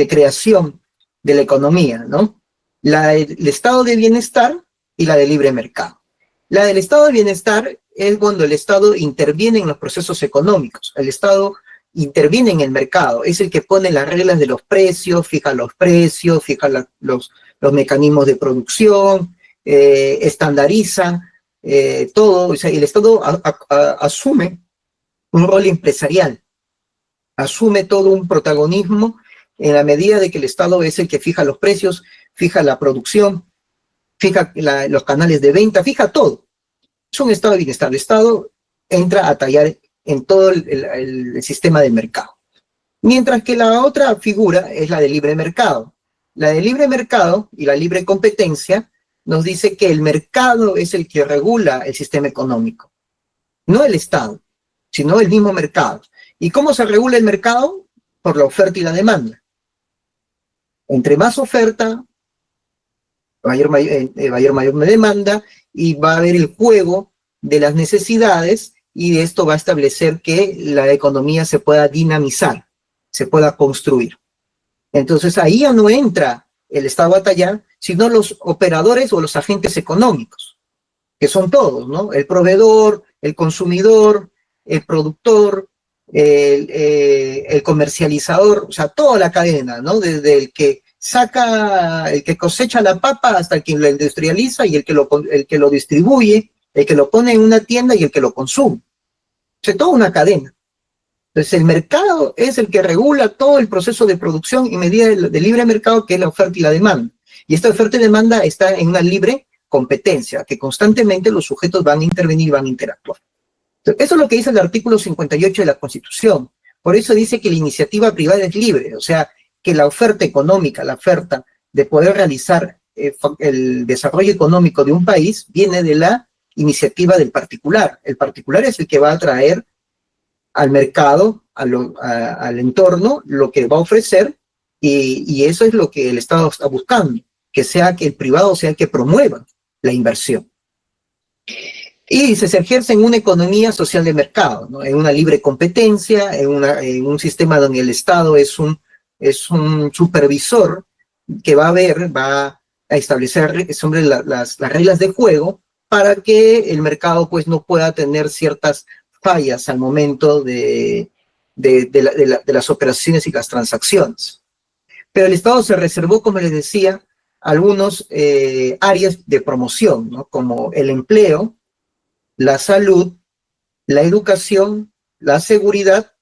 creación de la economía, ¿no? La del estado de bienestar y la de libre mercado. La del estado de bienestar es cuando el Estado interviene en los procesos económicos. El Estado interviene en el mercado, es el que pone las reglas de los precios, fija los precios, fija los mecanismos de producción, estandariza todo. O sea, el Estado asume un rol empresarial, asume todo un protagonismo en la medida de que el Estado es el que fija los precios, fija la producción, fija los canales de venta, fija todo. Es un estado de bienestar. El Estado entra a tallar en todo el sistema del mercado. Mientras que la otra figura es la de libre mercado. La de libre mercado y la libre competencia nos dice que el mercado es el que regula el sistema económico. No el Estado, sino el mismo mercado. ¿Y cómo se regula el mercado? Por la oferta y la demanda. Entre más oferta, mayor demanda, y va a haber el juego de las necesidades, y esto va a establecer que la economía se pueda dinamizar, se pueda construir. Entonces ahí ya no entra el Estado a tallar, sino los operadores o los agentes económicos, que son todos, ¿no? El proveedor, el consumidor, el productor, el comercializador, o sea, toda la cadena, ¿no? Desde el que cosecha la papa hasta el que lo industrializa y el que lo distribuye, el que lo pone en una tienda y el que lo consume. O sea, toda una cadena. Entonces, el mercado es el que regula todo el proceso de producción y medida de libre mercado, que es la oferta y la demanda. Y esta oferta y demanda está en una libre competencia, que constantemente los sujetos van a intervenir y van a interactuar. Entonces, eso es lo que dice el artículo 58 de la Constitución. Por eso dice que la iniciativa privada es libre, o sea, que la oferta económica, la oferta de poder realizar el desarrollo económico de un país viene de la iniciativa del particular. El particular es el que va a traer al mercado, al entorno, lo que va a ofrecer, y eso es lo que el Estado está buscando, que el privado sea el que promueva la inversión. Y se ejerce en una economía social de mercado, ¿no? En una libre competencia, en un sistema donde el Estado es un supervisor que va a establecer sobre las reglas de juego para que el mercado pues no pueda tener ciertas fallas al momento de las operaciones y las transacciones. Pero el Estado se reservó, como les decía, algunos áreas de promoción, ¿no? Como el empleo, la salud, la educación, la seguridad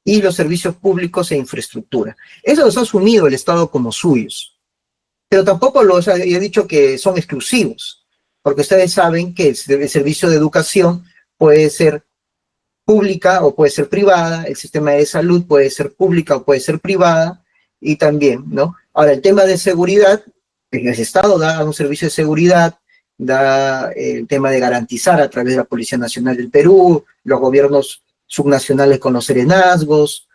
y los servicios públicos e infraestructura. Eso los ha asumido el Estado como suyos, pero tampoco he dicho que son exclusivos, porque ustedes saben que el servicio de educación puede ser pública o puede ser privada, el sistema de salud puede ser pública o puede ser privada, y también, ¿no? Ahora, el tema de seguridad, el Estado da un servicio de seguridad, da el tema de garantizar a través de la Policía Nacional del Perú, los gobiernos subnacionales con los serenazgos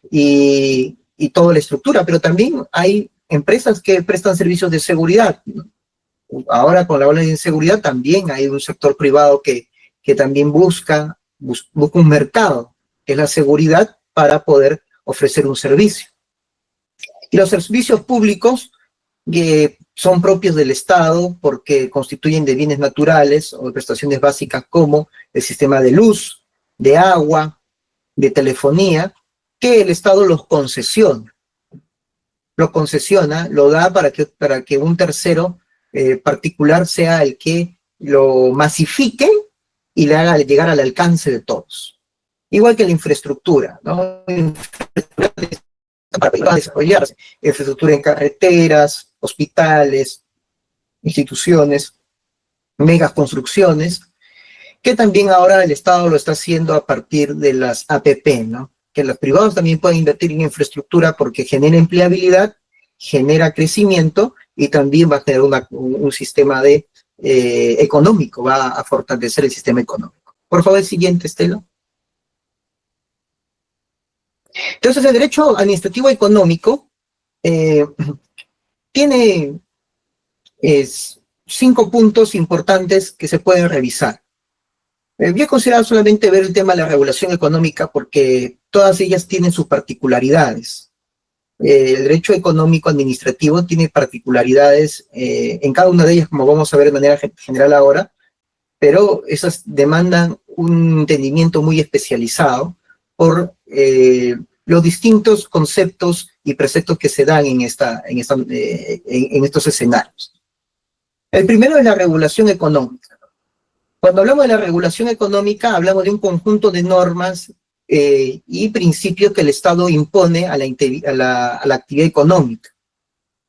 y toda la estructura, pero también hay empresas que prestan servicios de seguridad. Ahora con la ola de inseguridad también hay un sector privado que también busca un mercado, que es la seguridad, para poder ofrecer un servicio. Y los servicios públicos que son propios del Estado porque constituyen de bienes naturales o de prestaciones básicas como el sistema de luz, de agua, de telefonía, que el Estado los concesiona. Lo concesiona, lo da para que un tercero particular sea el que lo masifique y le haga llegar al alcance de todos. Igual que la infraestructura, ¿no? Para desarrollarse, infraestructura en carreteras, hospitales, instituciones, megaconstrucciones, que también ahora el Estado lo está haciendo a partir de las APP, ¿no? Que los privados también pueden invertir en infraestructura porque genera empleabilidad, genera crecimiento y también va a tener un sistema económico, va a fortalecer el sistema económico. Por favor, el siguiente, Estela. Entonces, el derecho administrativo económico tiene 5 puntos importantes que se pueden revisar. Yo he considerado solamente ver el tema de la regulación económica porque todas ellas tienen sus particularidades. El derecho económico administrativo tiene particularidades en cada una de ellas, como vamos a ver de manera general ahora, pero esas demandan un entendimiento muy especializado por los distintos conceptos y preceptos que se dan en estos escenarios. El primero es la regulación económica. Cuando hablamos de la regulación económica, hablamos de un conjunto de normas y principios que el Estado impone a la actividad económica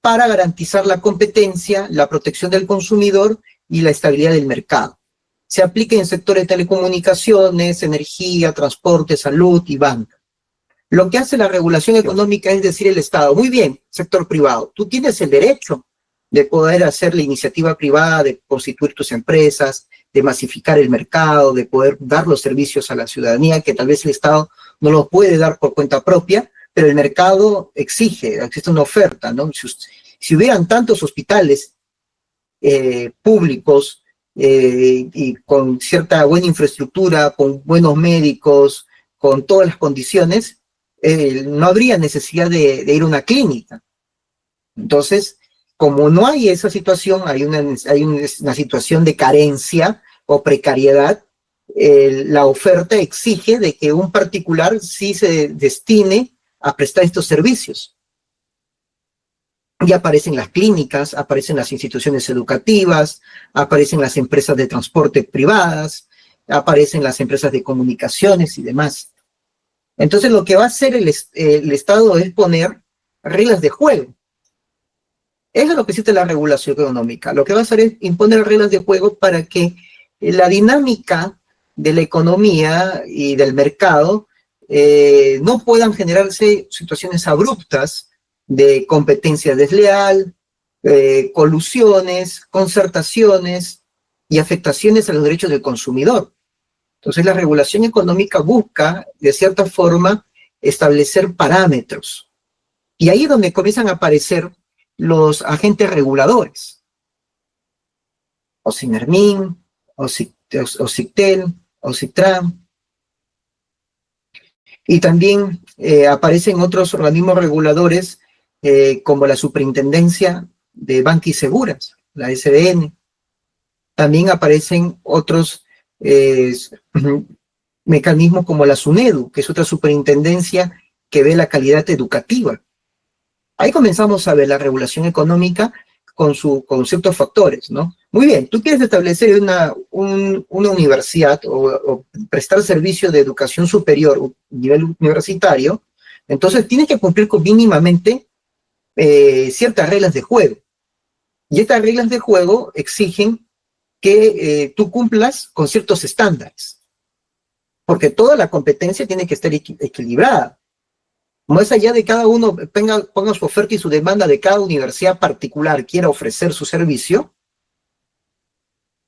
para garantizar la competencia, la protección del consumidor y la estabilidad del mercado. Se aplica en sectores de telecomunicaciones, energía, transporte, salud y banca. Lo que hace la regulación económica es decir el Estado, muy bien, sector privado, tú tienes el derecho de poder hacer la iniciativa privada, de constituir tus empresas, de masificar el mercado, de poder dar los servicios a la ciudadanía, que tal vez el Estado no los puede dar por cuenta propia, pero el mercado exige, existe una oferta, ¿no? Si hubieran tantos hospitales públicos y con cierta buena infraestructura, con buenos médicos, con todas las condiciones, no habría necesidad de ir a una clínica. Entonces, como no hay esa situación, hay una situación de carencia o precariedad, la oferta exige de que un particular sí se destine a prestar estos servicios. Y aparecen las clínicas, aparecen las instituciones educativas, aparecen las empresas de transporte privadas, aparecen las empresas de comunicaciones y demás. Entonces lo que va a hacer el Estado es poner reglas de juego. Eso es lo que existe en la regulación económica. Lo que va a hacer es imponer reglas de juego para que la dinámica de la economía y del mercado no puedan generarse situaciones abruptas de competencia desleal, colusiones, concertaciones y afectaciones a los derechos del consumidor. Entonces la regulación económica busca, de cierta forma, establecer parámetros. Y ahí es donde comienzan a aparecer los agentes reguladores, o Sinermin, o Sictel, o Citran, y también aparecen otros organismos reguladores como la Superintendencia de Banca y Seguras, la SBN. También aparecen otros mecanismos como la SUNEDU, que es otra superintendencia que ve la calidad educativa. Ahí comenzamos a ver la regulación económica con sus conceptos factores, ¿no? Muy bien, tú quieres establecer una universidad o prestar servicio de educación superior, a nivel universitario, entonces tienes que cumplir con mínimamente ciertas reglas de juego. Y estas reglas de juego exigen que tú cumplas con ciertos estándares, porque toda la competencia tiene que estar equilibrada. Más allá de cada uno ponga su oferta y su demanda de cada universidad particular quiera ofrecer su servicio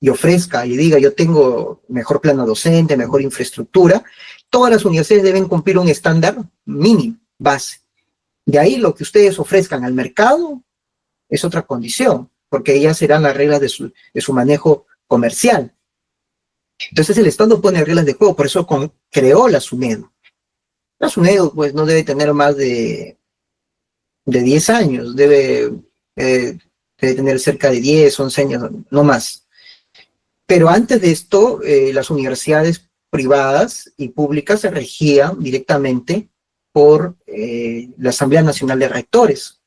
y ofrezca y diga yo tengo mejor plano docente, mejor infraestructura, todas las universidades deben cumplir un estándar mínimo, base. De ahí lo que ustedes ofrezcan al mercado es otra condición, porque ellas serán las reglas de su manejo comercial. Entonces el Estado pone reglas de juego, por eso creó la SUNEDU. La SUNEDU pues no debe tener más de 10 años, debe tener cerca de 10, 11 años, no más. Pero antes de esto, las universidades privadas y públicas se regían directamente por la Asamblea Nacional de Rectores.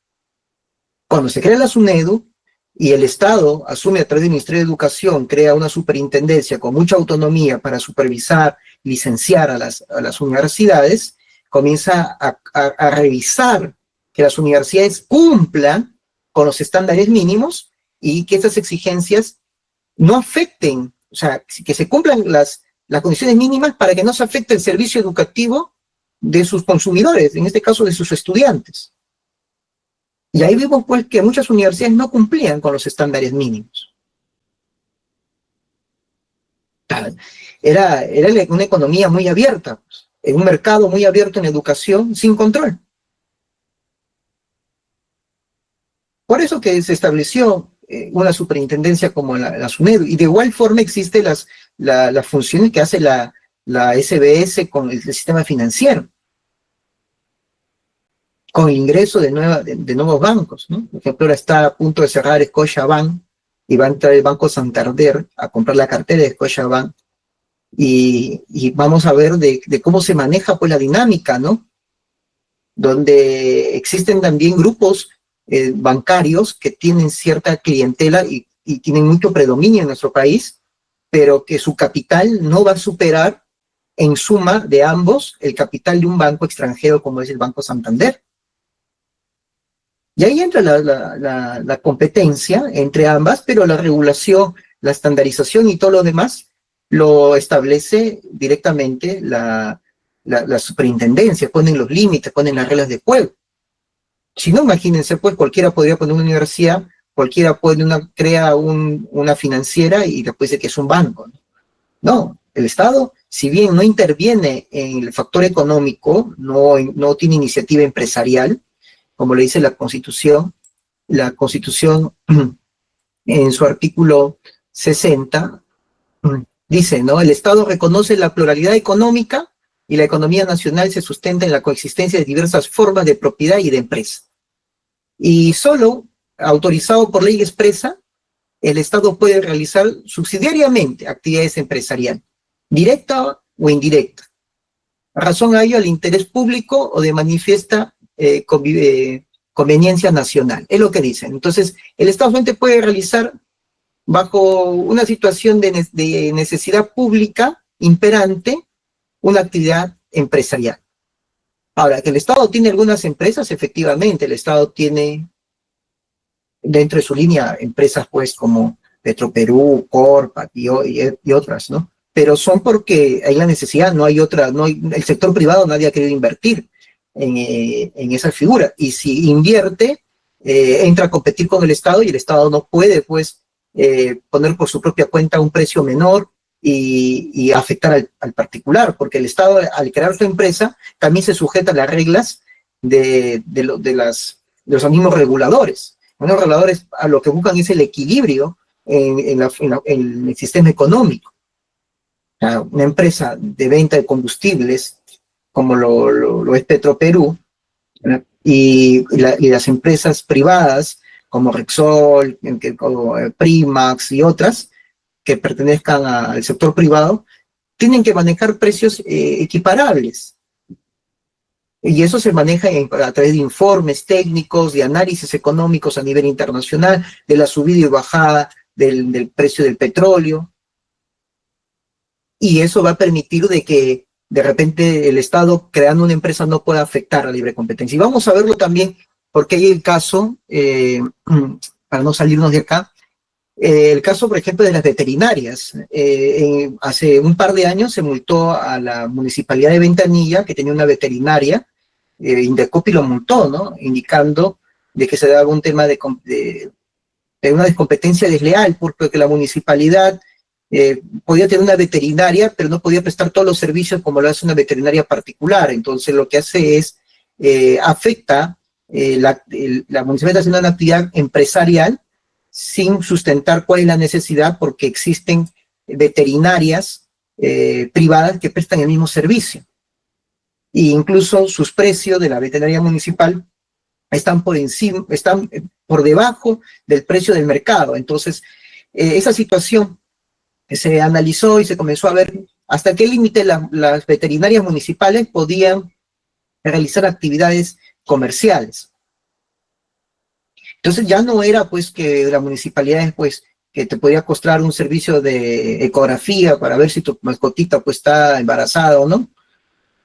Cuando se crea la SUNEDU y el Estado asume a través del Ministerio de Educación, crea una superintendencia con mucha autonomía para supervisar, licenciar a las universidades, comienza a revisar que las universidades cumplan con los estándares mínimos y que estas exigencias no afecten O sea, que se cumplan las condiciones mínimas para que no se afecte el servicio educativo de sus consumidores, en este caso de sus estudiantes. Y ahí vimos pues que muchas universidades no cumplían con los estándares mínimos. Era una economía muy abierta, pues, en un mercado muy abierto en educación, sin control. Por eso que se estableció una superintendencia como la SUNEDU, y de igual forma existen las funciones que hace la SBS con el sistema financiero, con el ingreso de nuevos bancos, ¿no? Por ejemplo, ahora está a punto de cerrar Scotiabank y va a entrar el Banco Santander a comprar la cartera de Scotiabank, y vamos a ver de cómo se maneja pues la dinámica, ¿no? Donde existen también grupos bancarios que tienen cierta clientela y tienen mucho predominio en nuestro país, pero que su capital no va a superar en suma de ambos el capital de un banco extranjero como es el Banco Santander. Y ahí entra la competencia entre ambas, pero la regulación, la estandarización y todo lo demás lo establece directamente la superintendencia, ponen los límites, ponen las reglas de juego. Si no, imagínense, pues cualquiera podría poner una universidad, cualquiera crea una financiera y después dice que es un banco. No, el Estado, si bien no interviene en el factor económico, no tiene iniciativa empresarial, como le dice la Constitución en su artículo 60, dice, ¿no? El Estado reconoce la pluralidad económica y la economía nacional se sustenta en la coexistencia de diversas formas de propiedad y de empresa. Y solo, autorizado por ley expresa, el Estado puede realizar subsidiariamente actividades empresariales, directa o indirecta. Razón a ello al interés público o de manifiesta conveniencia nacional. Es lo que dicen. Entonces, el Estado solamente puede realizar bajo una situación de necesidad pública imperante una actividad empresarial. Ahora, que el Estado tiene algunas empresas, efectivamente, el Estado tiene dentro de su línea empresas pues como Petroperú, Corpa y otras, ¿no? Pero son porque hay la necesidad, el sector privado nadie ha querido invertir en esa figura, y si invierte, entra a competir con el Estado, y el Estado no puede pues poner por su propia cuenta un precio menor y afectar al particular, porque el Estado, al crear su empresa, también se sujeta a las reglas de los mismos reguladores. Los reguladores a lo que buscan es el equilibrio en el sistema económico. O sea, una empresa de venta de combustibles, como lo es Petroperú, y las empresas privadas, como Rexol, como Primax y otras, que pertenezcan al sector privado, tienen que manejar precios equiparables. Y eso se maneja a través de informes técnicos, de análisis económicos a nivel internacional, de la subida y bajada del precio del petróleo. Y eso va a permitir de que de repente el Estado creando una empresa no pueda afectar a la libre competencia. Y vamos a verlo también, porque hay el caso, para no salirnos de acá, el caso, por ejemplo, de las veterinarias. Hace un par de años se multó a la municipalidad de Ventanilla, que tenía una veterinaria, Indecopi lo multó, ¿no? Indicando de que se daba un tema de una descompetencia desleal, porque la municipalidad podía tener una veterinaria, pero no podía prestar todos los servicios como lo hace una veterinaria particular. Entonces lo que hace es, afecta, la municipalidad haciendo una actividad empresarial sin sustentar cuál es la necesidad, porque existen veterinarias privadas que prestan el mismo servicio. E incluso sus precios de la veterinaria municipal están por debajo del precio del mercado. Entonces, esa situación se analizó y se comenzó a ver hasta qué límite las veterinarias municipales podían realizar actividades comerciales. Entonces ya no era pues que la municipalidad pues que te podía costar un servicio de ecografía para ver si tu mascotita pues está embarazada o no,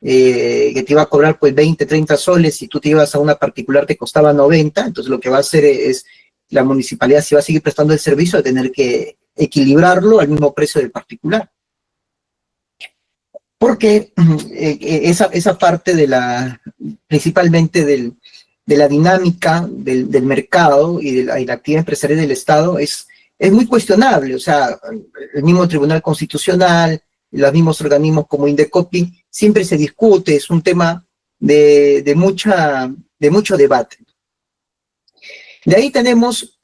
que te iba a cobrar pues 20, 30 soles, si tú te ibas a una particular te costaba 90, entonces lo que va a hacer es, la municipalidad si va a seguir prestando el servicio de tener que equilibrarlo al mismo precio del particular. Porque esa parte principalmente de la dinámica del mercado y de la actividad empresarial del Estado es muy cuestionable. O sea, el mismo Tribunal Constitucional, los mismos organismos como Indecopi, siempre se discute, es un tema de mucho debate. De ahí tenemos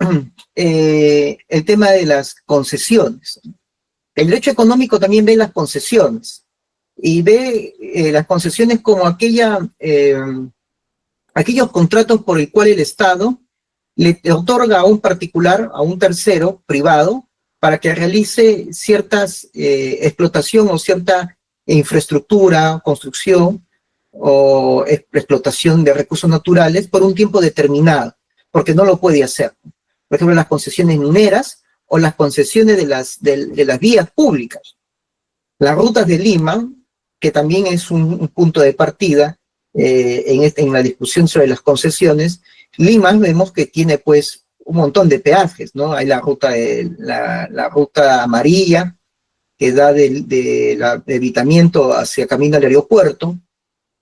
el tema de las concesiones. El derecho económico también ve las concesiones y ve las concesiones como aquellos contratos por el cual el Estado le otorga a un particular, a un tercero privado, para que realice ciertas explotación o cierta infraestructura, construcción o explotación de recursos naturales por un tiempo determinado, porque no lo puede hacer. Por ejemplo, las concesiones mineras o las concesiones de las vías públicas. Las rutas de Lima, que también es un punto de partida en la discusión sobre las concesiones. Lima vemos que tiene pues un montón de peajes, ¿no? Hay la ruta amarilla, que da de Evitamiento hacia camino al aeropuerto,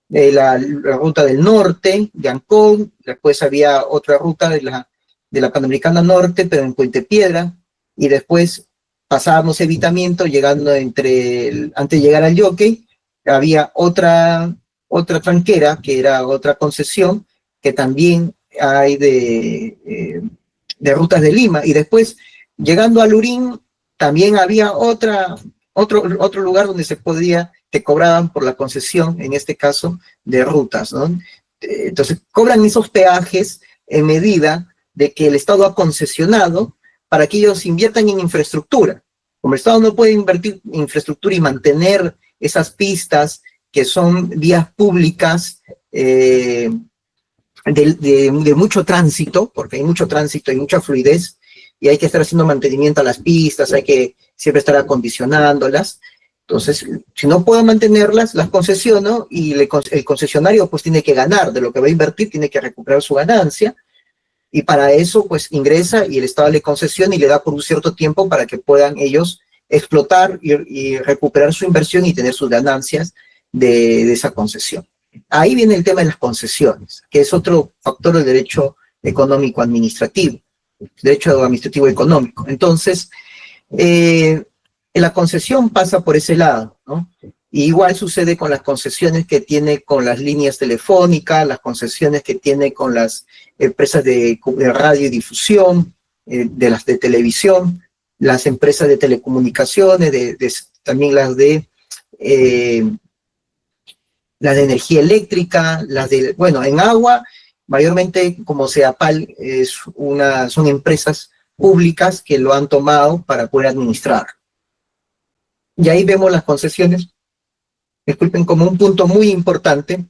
la ruta del norte, de Ancón, después había otra ruta de la Panamericana Norte, pero en Puente Piedra, y después pasábamos Evitamiento, llegando antes de llegar al Jockey, había otra tranquera, que era otra concesión, que también hay de rutas de Lima, y después, llegando a Lurín, también había otro lugar donde te cobraban por la concesión, en este caso, de rutas, ¿no? Entonces, cobran esos peajes en medida de que el Estado ha concesionado para que ellos inviertan en infraestructura. Como el Estado no puede invertir en infraestructura y mantener esas pistas que son vías públicas de mucho tránsito, porque hay mucho tránsito, hay mucha fluidez, y hay que estar haciendo mantenimiento a las pistas, hay que siempre estar acondicionándolas. Entonces, si no puedo mantenerlas, las concesiono, y el concesionario pues tiene que ganar de lo que va a invertir, tiene que recuperar su ganancia, y para eso pues ingresa y el Estado le concesiona y le da por un cierto tiempo para que puedan ellos explotar y recuperar su inversión y tener sus ganancias de esa concesión. Ahí viene el tema de las concesiones, que es otro factor del derecho económico administrativo, derecho administrativo económico. Entonces, la concesión pasa por ese lado, ¿no? Y igual sucede con las concesiones que tiene con las líneas telefónicas, las concesiones que tiene con las empresas de radio y difusión, de las de televisión, las empresas de telecomunicaciones, también las de energía eléctrica, bueno, en agua, mayormente como Ceapal son empresas públicas que lo han tomado para poder administrar. Y ahí vemos las concesiones, disculpen, como un punto muy importante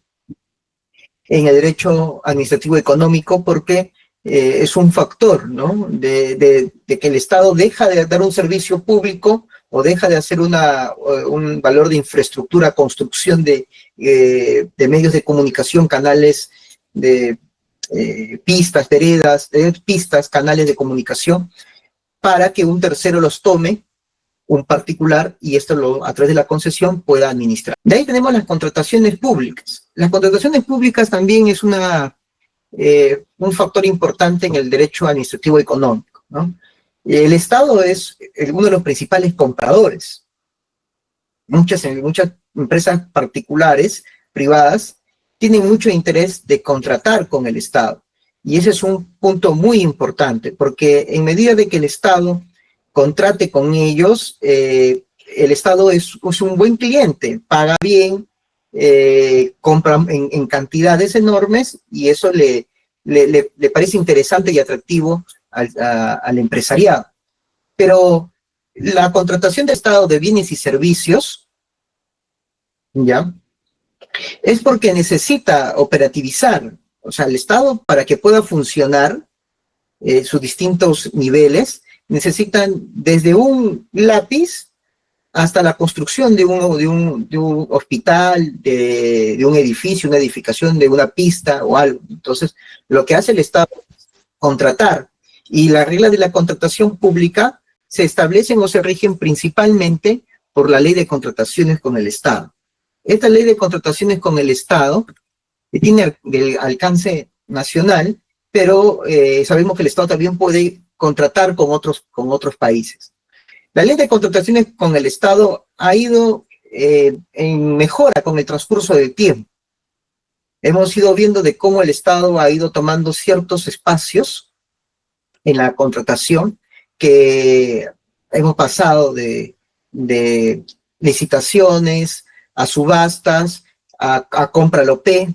en el derecho administrativo económico, porque es un factor, ¿no? de que el Estado deja de dar un servicio público o deja de hacer un valor de infraestructura, construcción de medios de comunicación, canales de pistas, veredas, canales de comunicación, para que un tercero los tome, un particular, y esto a través de la concesión pueda administrar. De ahí tenemos las contrataciones públicas. Las contrataciones públicas también es un factor importante en el derecho administrativo económico, ¿no? El Estado es uno de los principales compradores. Muchas empresas particulares, privadas, tienen mucho interés de contratar con el Estado. Y ese es un punto muy importante, porque en medida de que el Estado contrate con ellos, el Estado es un buen cliente, paga bien, compra en cantidades enormes, y eso le parece interesante y atractivo al empresariado. Pero la contratación de Estado de bienes y servicios, ¿ya?, es porque necesita operativizar. O sea, el Estado, para que pueda funcionar sus distintos niveles, necesitan desde un lápiz hasta la construcción de un hospital, de un edificio, una edificación, de una pista o algo. Entonces, lo que hace el Estado es contratar. Y la regla de la contratación pública se establecen o se rigen principalmente por la ley de contrataciones con el Estado. Esta ley de contrataciones con el Estado tiene el alcance nacional, pero sabemos que el Estado también puede contratar con otros países. La ley de contrataciones con el Estado ha ido en mejora con el transcurso del tiempo. Hemos ido viendo de cómo el Estado ha ido tomando ciertos espacios en la contratación, que hemos pasado de licitaciones a subastas, a compra LOPE,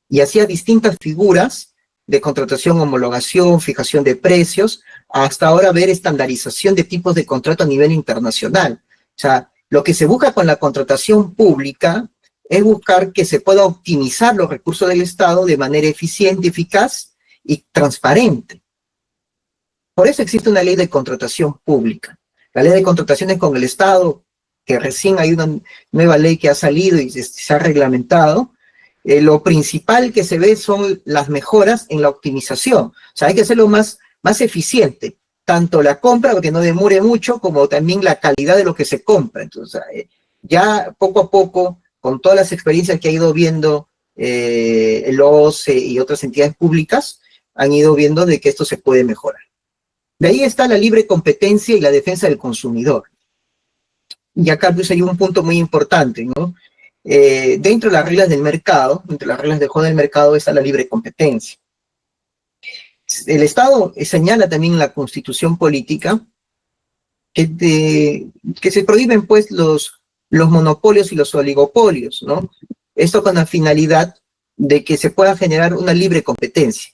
y hacía distintas figuras de contratación, homologación, fijación de precios, hasta ahora ver estandarización de tipos de contrato a nivel internacional. O sea, lo que se busca con la contratación pública es buscar que se pueda optimizar los recursos del Estado de manera eficiente, eficaz y transparente. Por eso existe una ley de contratación pública. La ley de contrataciones con el Estado, que recién hay una nueva ley que ha salido y se ha reglamentado, lo principal que se ve son las mejoras en la optimización. O sea, hay que hacerlo más eficiente, tanto la compra, porque no demore mucho, como también la calidad de lo que se compra. Entonces, ya poco a poco, con todas las experiencias que ha ido viendo el OCE y otras entidades públicas, han ido viendo de que esto se puede mejorar. De ahí está la libre competencia y la defensa del consumidor. Y acá pues hay un punto muy importante, ¿no? Dentro de las reglas del mercado, entre las reglas de juego del mercado está la libre competencia. El Estado señala también en la Constitución política que se prohíben pues los monopolios y los oligopolios, ¿no? Esto con la finalidad de que se pueda generar una libre competencia.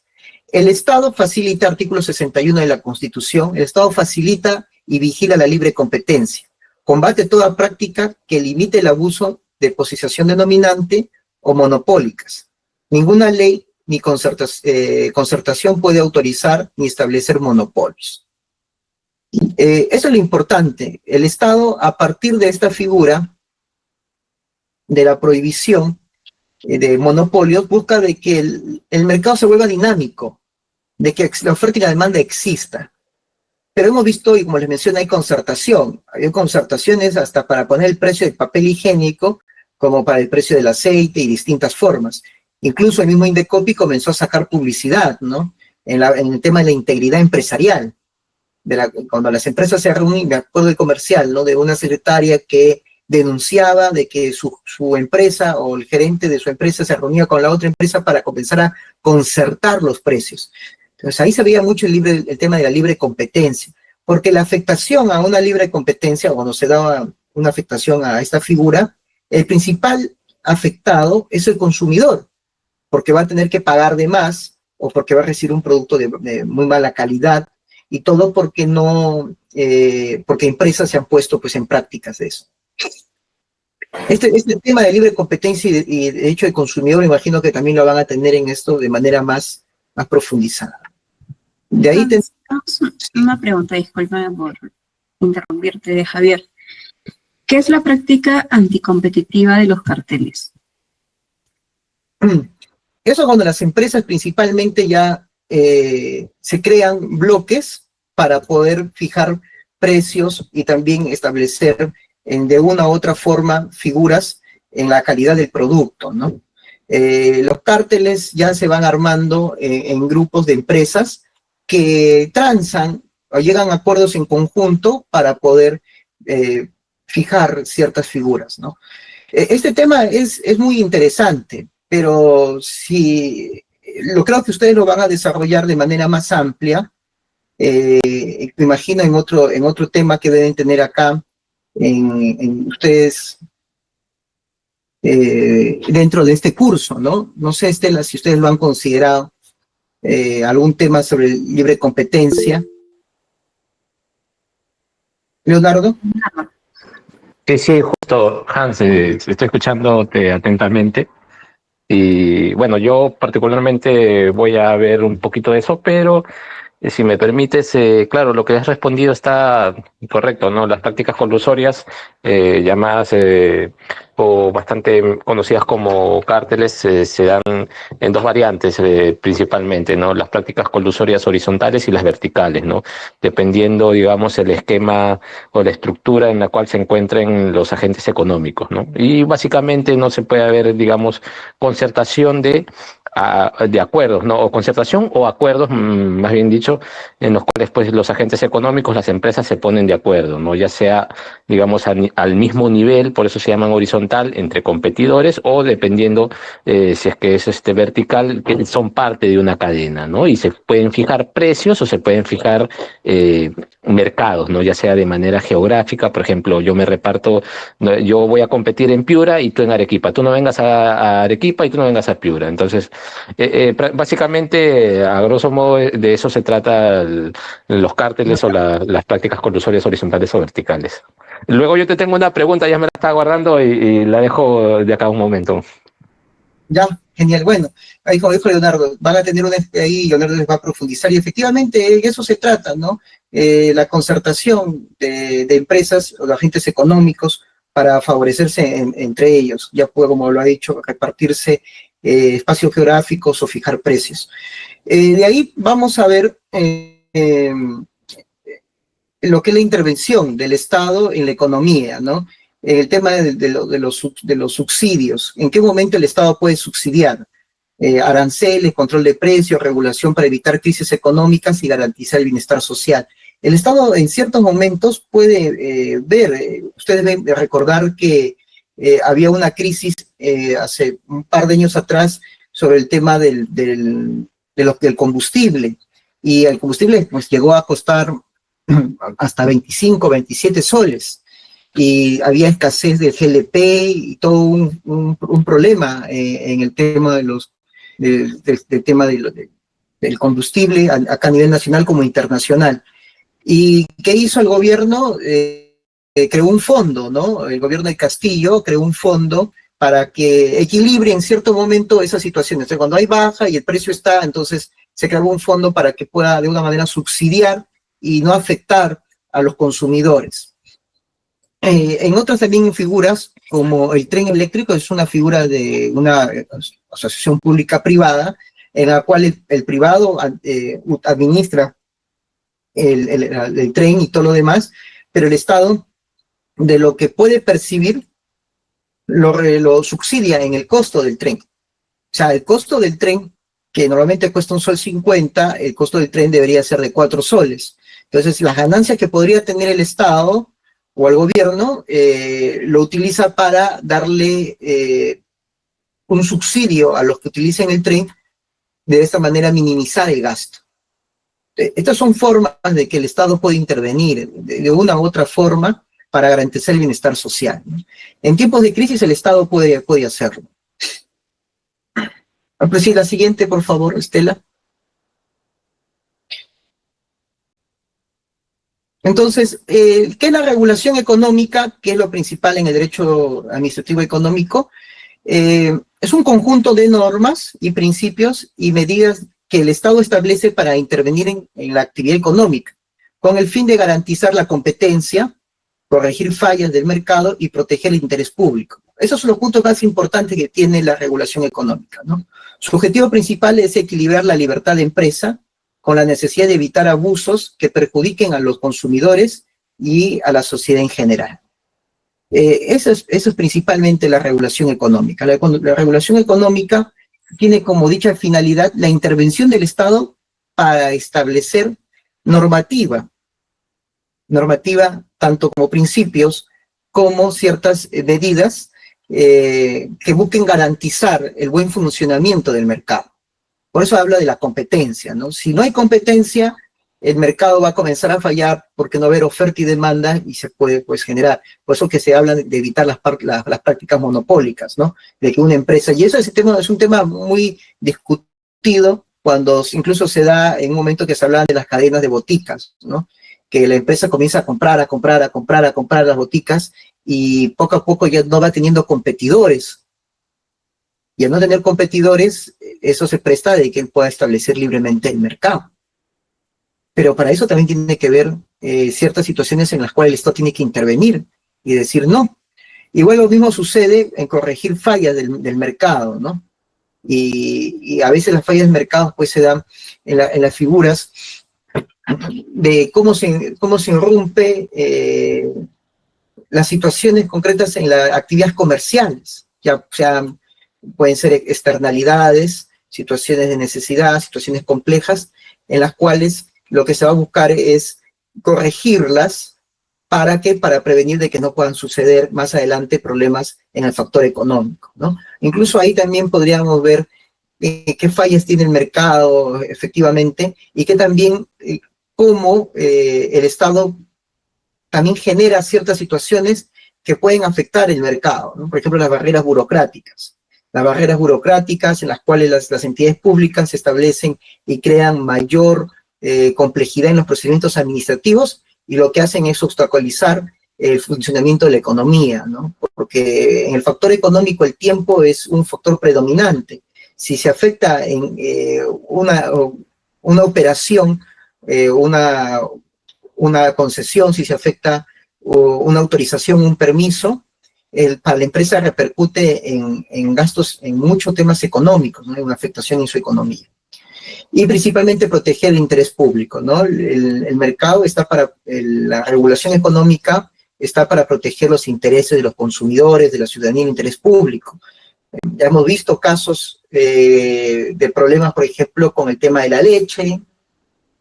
El Estado facilita, artículo 61 de la Constitución, el Estado facilita y vigila la libre competencia. Combate toda práctica que limite el abuso de posición dominante o monopólicas. Ninguna ley ni concertación puede autorizar ni establecer monopolios. Eso es lo importante. El Estado, a partir de esta figura de la prohibición de monopolios, busca de que el mercado se vuelva dinámico, de que la oferta y la demanda exista. Pero hemos visto, y como les mencioné, hay concertación. Hay concertaciones hasta para poner el precio del papel higiénico, como para el precio del aceite y distintas formas. Incluso el mismo Indecopi comenzó a sacar publicidad, ¿no? En el tema de la integridad empresarial. Cuando las empresas se reúnen, me acuerdo del comercial, ¿no? De una secretaria que denunciaba de que su empresa o el gerente de su empresa se reunía con la otra empresa para comenzar a concertar los precios. Entonces ahí se veía mucho el tema de la libre competencia, porque la afectación a una libre competencia, o cuando se daba una afectación a esta figura, el principal afectado es el consumidor, porque va a tener que pagar de más o porque va a recibir un producto de muy mala calidad, y todo porque porque empresas se han puesto pues en prácticas de eso. Este tema de libre competencia y de hecho el consumidor, imagino que también lo van a tener en esto de manera más profundizada. De ahí una pregunta, discúlpame por interrumpirte, Javier. ¿Qué es la práctica anticompetitiva de los carteles? Eso cuando las empresas principalmente ya se crean bloques para poder fijar precios y también establecer de una u otra forma figuras en la calidad del producto, ¿no? Los cárteles ya se van armando en grupos de empresas que transan o llegan a acuerdos en conjunto para poder fijar ciertas figuras, ¿no? Este tema es muy interesante, pero creo que ustedes lo van a desarrollar de manera más amplia, me imagino en otro tema que deben tener acá, en ustedes dentro de este curso, ¿no? No sé, Estela, si ustedes lo han considerado, algún tema sobre libre competencia. Leonardo. Sí, justo, Hans, estoy escuchándote atentamente. Y bueno, yo particularmente voy a ver un poquito de eso, pero Si me permites, claro, lo que has respondido está correcto, ¿no? Las prácticas colusorias, llamadas o bastante conocidas como cárteles, se dan en dos variantes principalmente, ¿no? Las prácticas colusorias horizontales y las verticales, ¿no? Dependiendo, digamos, el esquema o la estructura en la cual se encuentren los agentes económicos, ¿no? Y básicamente no se puede haber, digamos, concertación de acuerdos, ¿no? O concertación o acuerdos, más bien dicho, en los cuales pues los agentes económicos, las empresas se ponen de acuerdo, ¿no? Ya sea, digamos, al mismo nivel, por eso se llaman horizontal, entre competidores, o dependiendo si es que es vertical, que son parte de una cadena, ¿no? Y se pueden fijar precios o se pueden fijar mercados, ¿no? Ya sea de manera geográfica, por ejemplo, yo me reparto, no, yo voy a competir en Piura y tú en Arequipa, tú no vengas a Arequipa y tú no vengas a Piura, entonces básicamente, a grosso modo, de eso se trata los cárteles o las prácticas colusorias horizontales o verticales. Luego yo te tengo una pregunta, ya me la estaba guardando y la dejo de acá un momento. Ya, genial. Bueno, ahí como dijo Leonardo, van a tener una ahí, Leonardo les va a profundizar, y efectivamente de eso se trata, ¿no? La concertación de empresas o de agentes económicos para favorecerse entre ellos, ya puede, como lo ha dicho, repartirse espacios geográficos o fijar precios. De ahí vamos a ver lo que es la intervención del Estado en la economía, ¿no? El tema de los subsidios. ¿En qué momento el Estado puede subsidiar? Aranceles, control de precios, regulación para evitar crisis económicas y garantizar el bienestar social. El Estado en ciertos momentos puede ustedes deben recordar que había una crisis hace un par de años atrás sobre el tema del combustible, y el combustible pues llegó a costar hasta 25, 27 soles, y había escasez del GLP y todo un problema en el tema del tema del combustible acá a nivel nacional como internacional. ¿Y qué hizo el gobierno? Creó un fondo, ¿no? El gobierno de Castillo creó un fondo para que equilibre en cierto momento esas situaciones. Entonces, cuando hay baja y el precio está, entonces se creó un fondo para que pueda de una manera subsidiar y no afectar a los consumidores. En otras también figuras, como el tren eléctrico, es una figura de una asociación pública-privada, en la cual el privado administra el tren y todo lo demás, pero el Estado, de lo que puede percibir, lo subsidia en el costo del tren. O sea, el costo del tren, que normalmente cuesta 1,50 sol, el costo del tren debería ser de 4 soles. Entonces, las ganancias que podría tener el Estado o el gobierno lo utiliza para darle un subsidio a los que utilicen el tren, de esta manera minimizar el gasto. Estas son formas de que el Estado puede intervenir de una u otra forma para garantizar el bienestar social, ¿no? En tiempos de crisis el Estado puede hacerlo. Pues sí, la siguiente, por favor, Estela. Entonces, ¿qué es la regulación económica? ¿Qué es lo principal en el derecho administrativo económico? Es un conjunto de normas y principios y medidas que el Estado establece para intervenir en la actividad económica, con el fin de garantizar la competencia, corregir fallas del mercado y proteger el interés público. Esos son los puntos más importantes que tiene la regulación económica, ¿no? Su objetivo principal es equilibrar la libertad de empresa con la necesidad de evitar abusos que perjudiquen a los consumidores y a la sociedad en general. Eso es principalmente la regulación económica. La regulación económica tiene como dicha finalidad la intervención del Estado para establecer normativa tanto como principios como ciertas medidas que busquen garantizar el buen funcionamiento del mercado. Por eso habla de la competencia, ¿no? Si no hay competencia, el mercado va a comenzar a fallar porque no va a haber oferta y demanda y se puede pues generar. Por eso que se habla de evitar las prácticas monopólicas, ¿no? De que una empresa, y eso es un tema muy discutido cuando incluso se da en un momento que se habla de las cadenas de boticas, ¿no? Que la empresa comienza a comprar las boticas y poco a poco ya no va teniendo competidores. Y al no tener competidores, eso se presta de que él pueda establecer libremente el mercado. Pero para eso también tiene que ver ciertas situaciones en las cuales el Estado tiene que intervenir y decir no. Igual lo mismo sucede en corregir fallas del mercado, ¿no? Y a veces las fallas del mercado pues se dan en las figuras de cómo se irrumpe las situaciones concretas en las actividades comerciales, ya sean, pueden ser externalidades, situaciones de necesidad, situaciones complejas, en las cuales lo que se va a buscar es corregirlas. ¿Para qué? Para prevenir de que no puedan suceder más adelante problemas en el factor económico, ¿no? Incluso ahí también podríamos ver qué fallas tiene el mercado efectivamente y que también cómo el Estado también genera ciertas situaciones que pueden afectar el mercado, ¿no? Por ejemplo, las barreras burocráticas. Las barreras burocráticas en las cuales las entidades públicas se establecen y crean mayor complejidad en los procedimientos administrativos, y lo que hacen es obstaculizar el funcionamiento de la economía, ¿no? Porque en el factor económico el tiempo es un factor predominante. Si se afecta en una operación, una concesión, si se afecta una autorización, un permiso, para la empresa repercute en gastos, en muchos temas económicos, ¿no? Una afectación en su economía. Y principalmente proteger el interés público, ¿no? El mercado está la regulación económica está para proteger los intereses de los consumidores, de la ciudadanía, el interés público. Ya hemos visto casos de problemas, por ejemplo, con el tema de la leche,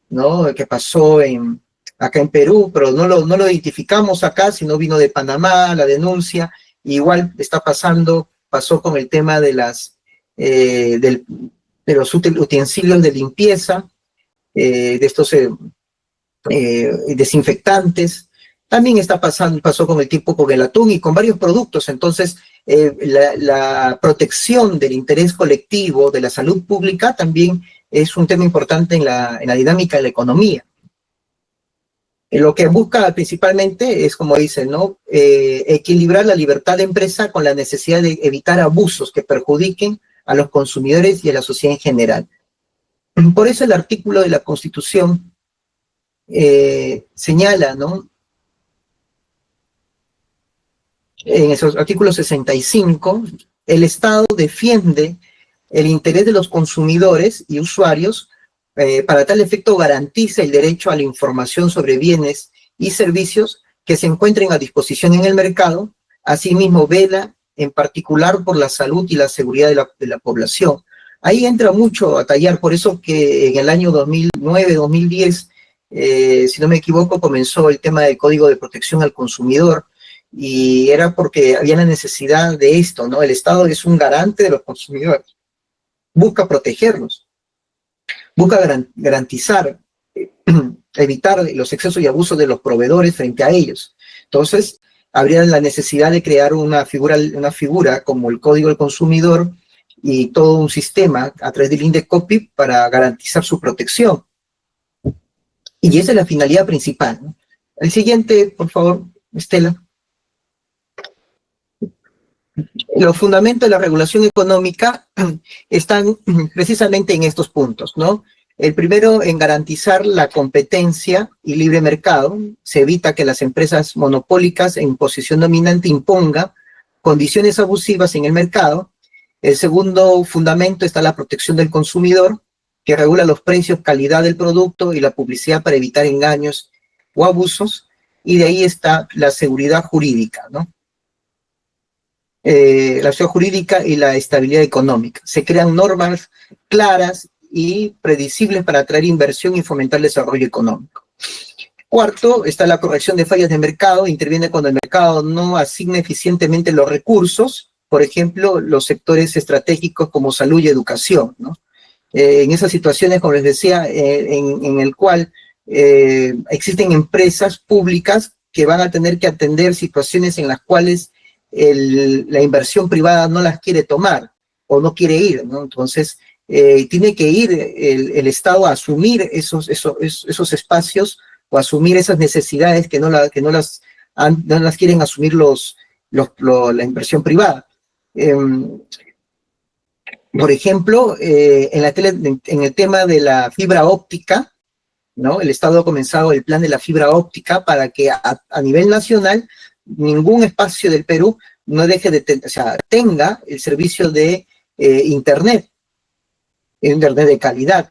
¿no? Que pasó acá en Perú, pero no lo identificamos acá, sino vino de Panamá, la denuncia. Igual pasó con el tema de los utensilios de limpieza, de estos desinfectantes. También pasó con el atún y con varios productos. Entonces, la protección del interés colectivo, de la salud pública, también es un tema importante en la dinámica de la economía. Lo que busca principalmente es, como dicen, ¿no? Equilibrar la libertad de empresa con la necesidad de evitar abusos que perjudiquen a los consumidores y a la sociedad en general. Por eso el artículo de la Constitución señala, ¿no? En esos artículos 65, el Estado defiende el interés de los consumidores y usuarios, para tal efecto garantiza el derecho a la información sobre bienes y servicios que se encuentren a disposición en el mercado. Asimismo, vela en particular por la salud y la seguridad de la población. Ahí entra mucho a tallar, por eso que en el año 2009-2010, si no me equivoco, comenzó el tema del Código de Protección al Consumidor, y era porque había la necesidad de esto, ¿no? El Estado es un garante de los consumidores, busca protegerlos, busca garantizar, evitar los excesos y abusos de los proveedores frente a ellos. Entonces, habría la necesidad de crear una figura como el Código del Consumidor y todo un sistema a través del INDECOPI para garantizar su protección. Y esa es la finalidad principal, ¿no? El siguiente, por favor, Estela. Los fundamentos de la regulación económica están precisamente en estos puntos, ¿no? El primero, en garantizar la competencia y libre mercado. Se evita que las empresas monopólicas en posición dominante impongan condiciones abusivas en el mercado. El segundo fundamento está la protección del consumidor, que regula los precios, calidad del producto y la publicidad para evitar engaños o abusos. Y de ahí está la seguridad jurídica, ¿no? La seguridad jurídica y la estabilidad económica. Se crean normas claras y predecibles para atraer inversión y fomentar el desarrollo económico. Cuarto, está la corrección de fallas de mercado. Interviene cuando el mercado no asigna eficientemente los recursos, por ejemplo, los sectores estratégicos como salud y educación, ¿no? En esas situaciones, como les decía, en el cual existen empresas públicas que van a tener que atender situaciones en las cuales la inversión privada no las quiere tomar o no quiere ir, ¿no? Entonces, tiene que ir el Estado a asumir esos espacios o asumir esas necesidades que no las quieren asumir la inversión privada. Por ejemplo, en el tema de la fibra óptica, ¿no? El Estado ha comenzado el plan de la fibra óptica para que a nivel nacional ningún espacio del Perú no deje de o sea, tenga el servicio de Internet de calidad.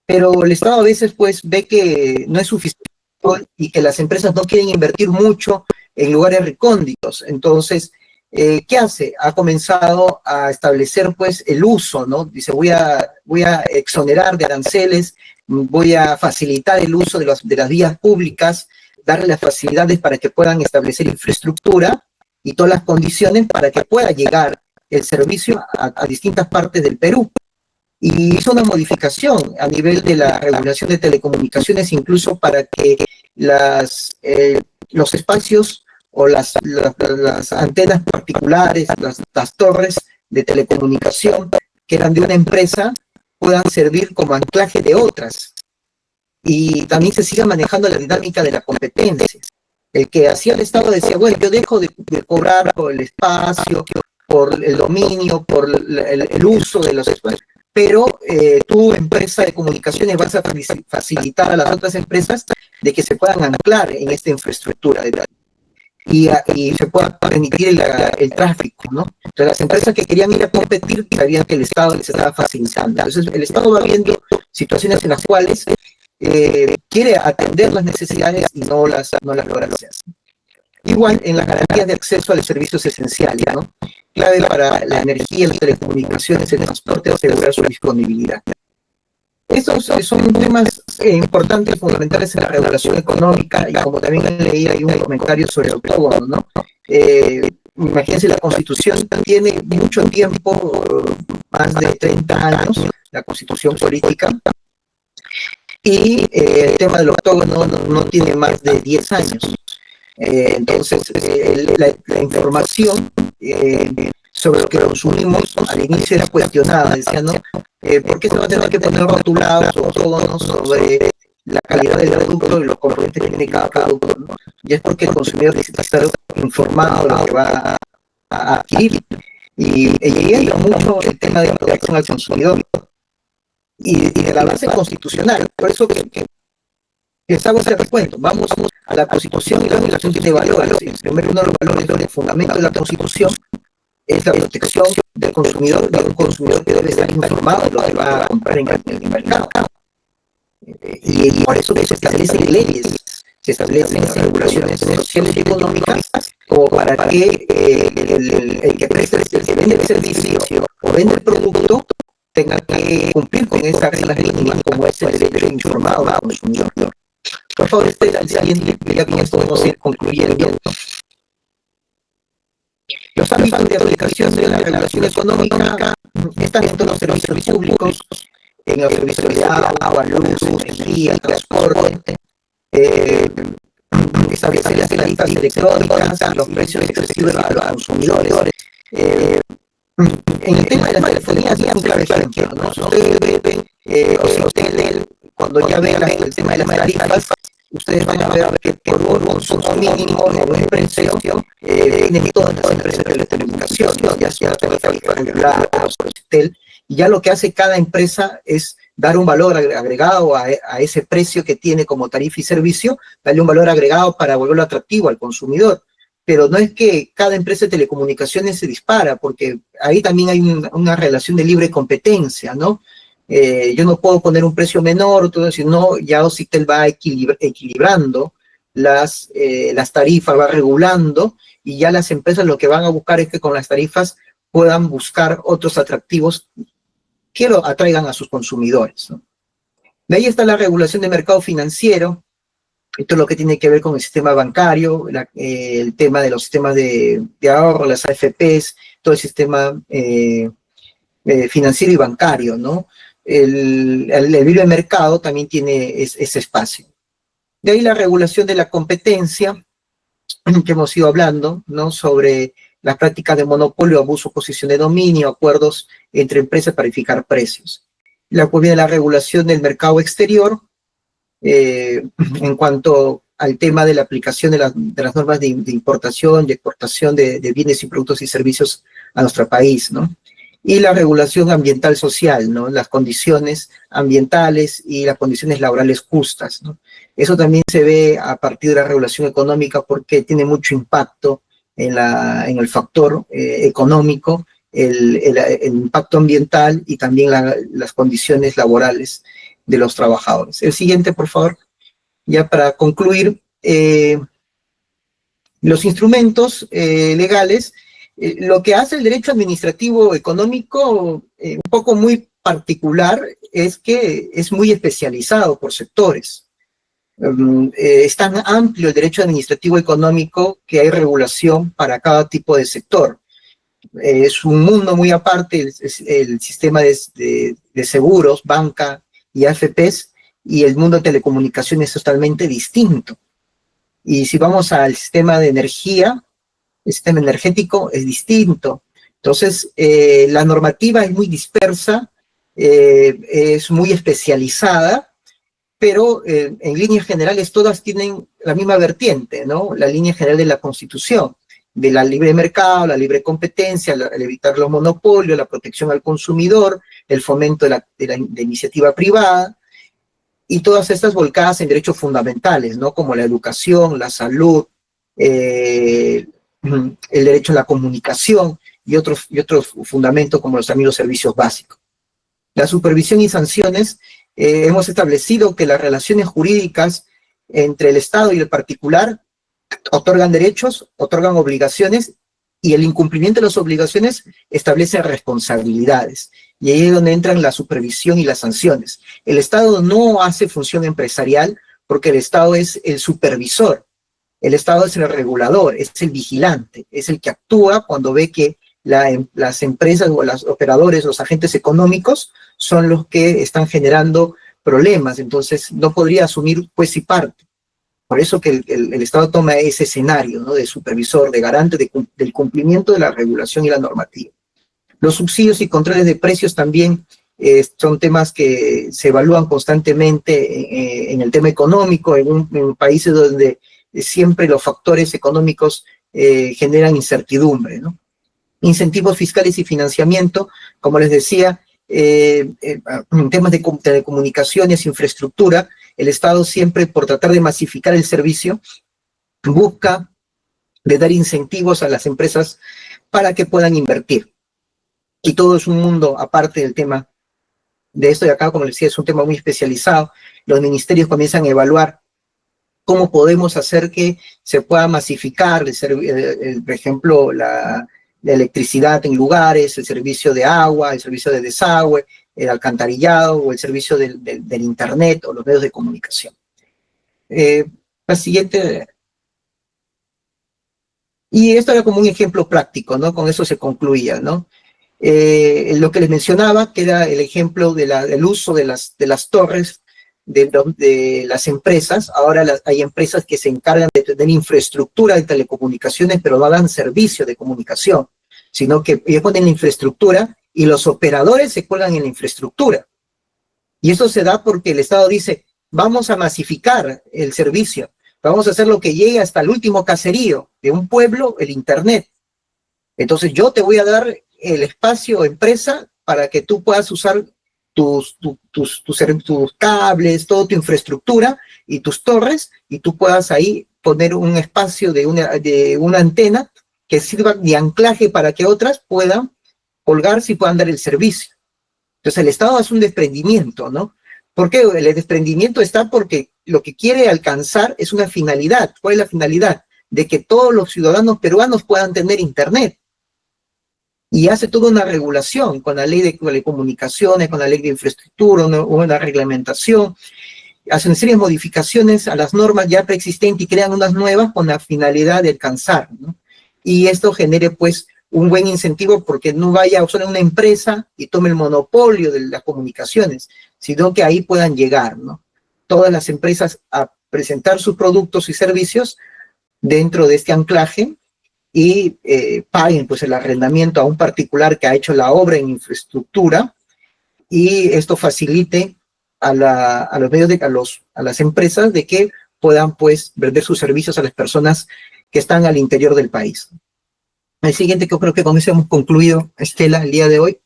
Pero el Estado a veces pues ve que no es suficiente y que las empresas no quieren invertir mucho en lugares recónditos. Entonces, ¿qué hace? Ha comenzado a establecer pues el uso, ¿no? Dice, voy a exonerar de aranceles, voy a facilitar el uso de las vías públicas, darle las facilidades para que puedan establecer infraestructura y todas las condiciones para que pueda llegar el servicio a distintas partes del Perú. Y hizo una modificación a nivel de la regulación de telecomunicaciones, incluso para que los espacios o las antenas particulares, las torres de telecomunicación que eran de una empresa, puedan servir como anclaje de otras. Y también se siga manejando la dinámica de la competencia. El que hacía el Estado decía, bueno, yo dejo de cobrar por el espacio, por el dominio, por el uso de los espacios, pero tu empresa de comunicaciones vas a facilitar a las otras empresas de que se puedan anclar en esta infraestructura y se pueda permitir el tráfico, ¿no? Entonces las empresas que querían ir a competir sabían que el Estado les estaba facilitando. Entonces el Estado va viendo situaciones en las cuales quiere atender las necesidades y no las logra hacer. Igual en las garantías de acceso a los servicios esenciales, ¿no? Clave para la energía, las telecomunicaciones, el transporte, asegurar su disponibilidad. Estos son temas importantes, fundamentales en la regulación económica, y como también leí ahí un comentario sobre el octógono, ¿no? Imagínense, la Constitución tiene mucho tiempo, más de 30 años, la Constitución política, y el tema del octógono no tiene más de 10 años. Entonces, la información sobre lo que consumimos al inicio era cuestionada, decía, ¿no? ¿Por qué se va a tener que poner rotulados o octógonos sobre la calidad del producto y los componentes que tiene cada producto, ¿no? Y es porque el consumidor necesita estar informado de lo que va a adquirir. Y entra mucho el tema de la protección al consumidor y de la base constitucional. Por eso que les hago ese recuento. Vamos a la Constitución y la Declaración de Valores. Primero, uno de los valores, el fundamento de la Constitución es la protección del consumidor, de un consumidor que debe estar informado de lo que va a comprar en el mercado. Y por eso que se establecen leyes, se establecen regulaciones sociales y económicas como para que el que presta, el que vende el servicio o vende el producto tenga que cumplir con esas reglas mínimas, como es el derecho informado al consumidor. Por favor, el siguiente, ya que esto podemos ir concluyendo. Los ámbitos de aplicación de la regulación económica están en todos los servicios públicos, en los servicios de agua, luz, energía, transporte, establecer las tarifas electrónicas, los precios excesivos a los consumidores. En el tema de las telefonías es un clave ejemplo, ¿no? Si ustedes cuando ya vean el tema de las tarifas, ustedes van a ver que por un consumo mínimo de un precio tienen todas las empresas de telecomunicación, ya sea Telefónica, Telcel, y ya lo que hace cada empresa es dar un valor agregado a ese precio que tiene como tarifa y servicio, darle un valor agregado para volverlo atractivo al consumidor. Pero no es que cada empresa de telecomunicaciones se dispara, porque ahí también hay una relación de libre competencia, ¿no? Yo no puedo poner un precio menor, sino ya Ocitel va equilibrando las tarifas, va regulando, y ya las empresas lo que van a buscar es que con las tarifas puedan buscar otros atractivos que lo atraigan a sus consumidores, ¿no? De ahí está la regulación de mercado financiero, esto es lo que tiene que ver con el sistema bancario, el tema de los sistemas de ahorro, las AFPs, todo el sistema financiero y bancario, ¿no? El libre mercado también tiene ese espacio. De ahí la regulación de la competencia, que hemos ido hablando, ¿no? Sobre las prácticas de monopolio, abuso, posición de dominio, acuerdos entre empresas para fijar precios. Luego viene la regulación del mercado exterior, en cuanto al tema de la aplicación de las normas de importación y exportación de bienes y productos y servicios a nuestro país, ¿no? y la regulación ambiental social, ¿no? Las condiciones ambientales y las condiciones laborales justas, ¿no? Eso también se ve a partir de la regulación económica porque tiene mucho impacto en el factor económico, el impacto ambiental y también las condiciones laborales de los trabajadores. El siguiente, por favor. Ya para concluir, los instrumentos legales, lo que hace el derecho administrativo económico un poco muy particular es que es muy especializado por sectores. Es tan amplio el derecho administrativo económico que hay regulación para cada tipo de sector. Es un mundo muy aparte el sistema de seguros, banca y AFPs, y el mundo de telecomunicaciones es totalmente distinto. Y si vamos al sistema de energía, el sistema energético es distinto. Entonces, la normativa es muy dispersa, es muy especializada, pero en líneas generales todas tienen la misma vertiente, ¿no? La línea general de la Constitución, de la libre mercado, la libre competencia, el evitar los monopolios, la protección al consumidor, el fomento de iniciativa privada, y todas estas volcadas en derechos fundamentales, ¿no? Como la educación, la salud, el derecho a la comunicación y otros fundamentos como también los servicios básicos. La supervisión y sanciones, hemos establecido que las relaciones jurídicas entre el Estado y el particular otorgan derechos, otorgan obligaciones, y el incumplimiento de las obligaciones establece responsabilidades. Y ahí es donde entran la supervisión y las sanciones. El Estado no hace función empresarial porque el Estado es el supervisor, el Estado es el regulador, es el vigilante, es el que actúa cuando ve que las empresas o los operadores, los agentes económicos son los que están generando problemas. Entonces no podría asumir juez y parte. Por eso que el Estado toma ese escenario, ¿no? De supervisor, de garante del cumplimiento de la regulación y la normativa. Los subsidios y controles de precios también son temas que se evalúan constantemente en el tema económico, en países donde siempre los factores económicos generan incertidumbre, ¿no? Incentivos fiscales y financiamiento, como les decía, en temas de telecomunicaciones, infraestructura, el Estado siempre, por tratar de masificar el servicio, busca de dar incentivos a las empresas para que puedan invertir. Y todo es un mundo aparte del tema de esto, y acá, como les decía, es un tema muy especializado. Los ministerios comienzan a evaluar cómo podemos hacer que se pueda masificar, por ejemplo, la electricidad en lugares, el servicio de agua, el servicio de desagüe, el alcantarillado o el servicio del internet o los medios de comunicación. La siguiente. Y esto era como un ejemplo práctico, ¿no? Con eso se concluía, ¿no? Lo que les mencionaba, que era el ejemplo del uso de las torres de las empresas. Ahora hay empresas que se encargan de tener infraestructura de telecomunicaciones, pero no dan servicio de comunicación, sino que ellos ponen la infraestructura y los operadores se cuelgan en la infraestructura. Y eso se da porque el Estado dice, vamos a masificar el servicio, vamos a hacer lo que llegue hasta el último caserío de un pueblo, el Internet. Entonces yo te voy a dar el espacio empresa para que tú puedas usar tus cables, toda tu infraestructura y tus torres, y tú puedas ahí poner un espacio de una antena que sirva de anclaje para que otras puedan colgarse y puedan dar el servicio. Entonces el Estado hace un desprendimiento, ¿no? ¿Por qué? El desprendimiento está porque lo que quiere alcanzar es una finalidad. ¿Cuál es la finalidad? De que todos los ciudadanos peruanos puedan tener Internet. Y hace toda una regulación con la ley de telecomunicaciones, con la ley de infraestructura, una reglamentación. Hacen series de modificaciones a las normas ya preexistentes y crean unas nuevas con la finalidad de alcanzar, ¿no? Y esto genere, pues, un buen incentivo porque no vaya solo una empresa y tome el monopolio de las comunicaciones, sino que ahí puedan llegar, ¿no? Todas las empresas a presentar sus productos y servicios dentro de este anclaje y paguen, pues, el arrendamiento a un particular que ha hecho la obra en infraestructura, y esto facilite a los medios a las empresas de que puedan, pues, vender sus servicios a las personas que están al interior del país. El siguiente, que yo creo que con eso hemos concluido, Estela, el día de hoy.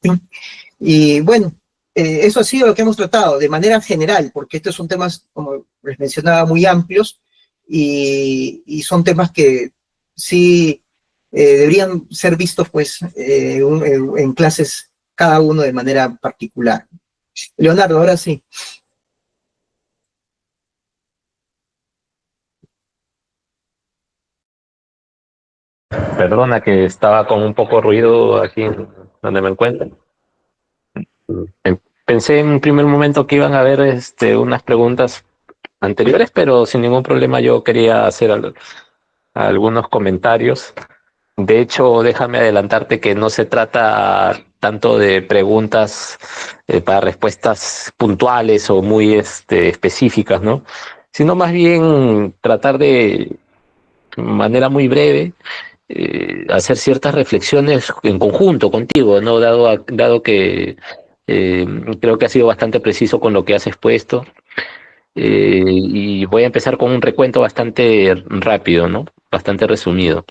Y bueno, eso ha sido lo que hemos tratado de manera general, porque estos son temas, como les mencionaba, muy amplios y son temas que sí deberían ser vistos pues en clases cada uno de manera particular. Leonardo, ahora sí. Perdona que estaba con un poco ruido aquí donde me encuentro. Pensé en un primer momento que iban a haber unas preguntas anteriores, pero sin ningún problema yo quería hacer algunos comentarios. De hecho, déjame adelantarte que no se trata tanto de preguntas para respuestas puntuales o muy específicas, ¿no? Sino más bien tratar de manera muy breve hacer ciertas reflexiones en conjunto contigo, ¿no? Dado que eh, creo que has sido bastante preciso con lo que has expuesto. Y voy a empezar con un recuento bastante rápido, ¿no? Bastante resumido.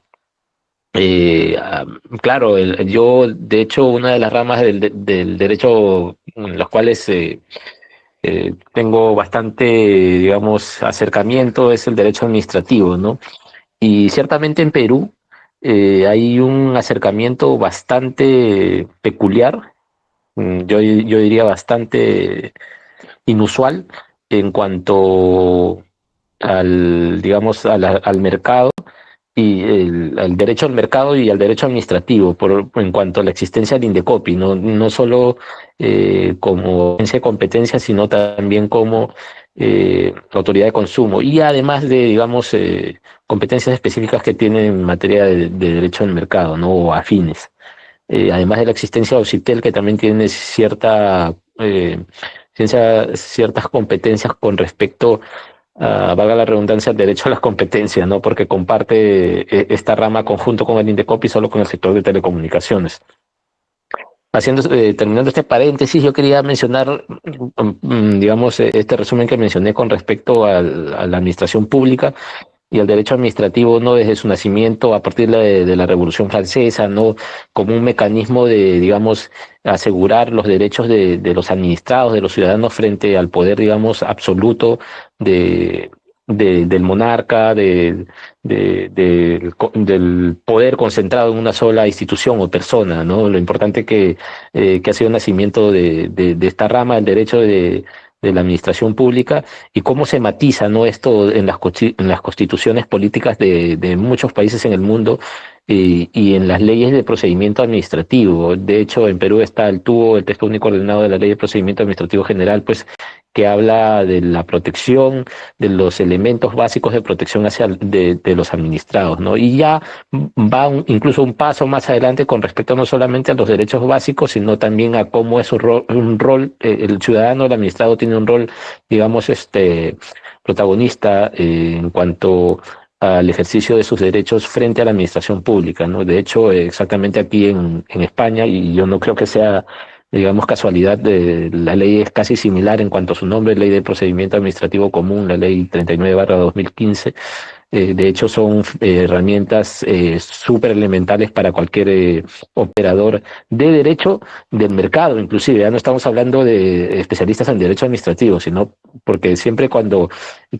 Eh, ah, claro, yo, de hecho, una de las ramas del derecho en las cuales tengo bastante, digamos, acercamiento es el derecho administrativo, ¿no? Y ciertamente en Perú hay un acercamiento bastante peculiar, yo diría bastante inusual en cuanto al, digamos, al mercado y al derecho al mercado y al derecho administrativo en cuanto a la existencia del INDECOPI, no solo como agencia de competencia, sino también como autoridad de consumo y además de, digamos, competencias específicas que tienen en materia de derecho del mercado, ¿no? O afines. Además de la existencia de OCITEL, que también tiene ciertas competencias con respecto valga la redundancia, el derecho a las competencias, ¿no? Porque comparte esta rama conjunto con el INDECOPI solo con el sector de telecomunicaciones. Terminando este paréntesis, yo quería mencionar, digamos, este resumen que mencioné con respecto a la administración pública y al derecho administrativo, no desde su nacimiento a partir de la Revolución Francesa, no como un mecanismo de, digamos, asegurar los derechos de los administrados, de los ciudadanos frente al poder, digamos, absoluto de, del monarca, del poder concentrado en una sola institución o persona, ¿no? Lo importante que ha sido el nacimiento de esta rama, el derecho de la administración pública y cómo se matiza, ¿no? Esto en las constituciones políticas de muchos países en el mundo y en las leyes de procedimiento administrativo. De hecho, en Perú está el texto único ordenado de la Ley de Procedimiento Administrativo General, pues que habla de la protección, de los elementos básicos de protección de los administrados, ¿no? Y ya va incluso un paso más adelante con respecto no solamente a los derechos básicos, sino también a cómo es un rol el ciudadano, el administrado tiene un rol, digamos, protagonista en cuanto al ejercicio de sus derechos frente a la administración pública, ¿no? De hecho, exactamente aquí en España, y yo no creo que sea, digamos, casualidad, la ley es casi similar en cuanto a su nombre, Ley de Procedimiento Administrativo Común, la Ley 39/2015. De hecho, son herramientas súper elementales para cualquier operador de derecho del mercado, inclusive. Ya no estamos hablando de especialistas en derecho administrativo, sino porque siempre cuando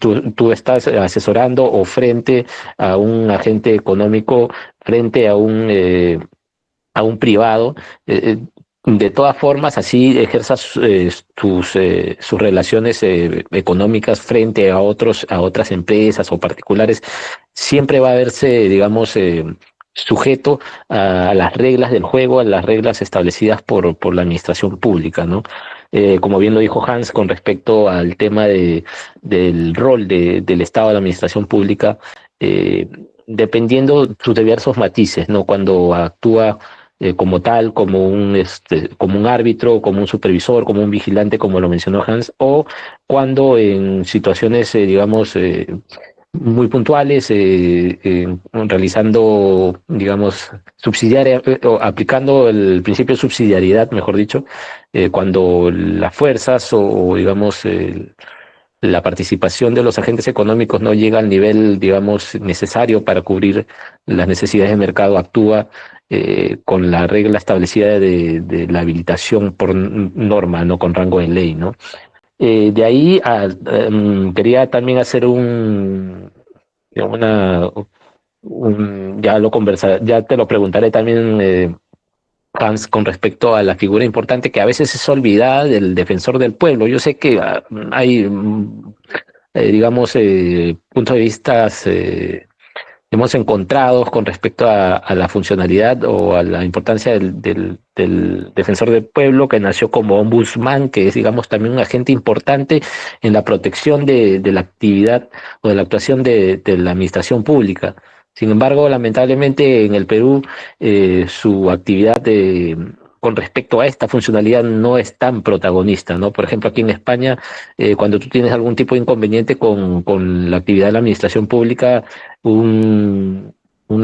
tú estás asesorando o frente a un agente económico, frente a un privado, de todas formas, así ejerzas sus relaciones económicas frente a otras empresas o particulares, siempre va a verse, digamos, sujeto a las reglas del juego, a las reglas establecidas por la administración pública, ¿no? Como bien lo dijo Hans con respecto al tema del rol del Estado de la administración pública, dependiendo sus diversos matices, ¿no? Cuando actúa como tal, como un árbitro, como un supervisor, como un vigilante, como lo mencionó Hans, o cuando en situaciones, digamos, muy puntuales, realizando, digamos, o aplicando el principio de subsidiariedad, mejor dicho, cuando las fuerzas o digamos, la participación de los agentes económicos no llega al nivel, digamos, necesario para cubrir las necesidades de mercado, actúa con la regla establecida de la habilitación por norma, no con rango de ley, ¿no? De ahí quería también hacer digamos, ya lo ya te lo preguntaré también, Hans, con respecto a la figura importante que a veces es olvidada del defensor del pueblo. Yo sé que hay, digamos, puntos de vista hemos encontrado con respecto a la funcionalidad o a la importancia del defensor del pueblo, que nació como ombudsman, que es, digamos, también un agente importante en la protección de la actividad o de la actuación de la administración pública. Sin embargo, lamentablemente en el Perú su actividad con respecto a esta funcionalidad no es tan protagonista, ¿no? Por ejemplo, aquí en España, cuando tú tienes algún tipo de inconveniente con la actividad de la administración pública, una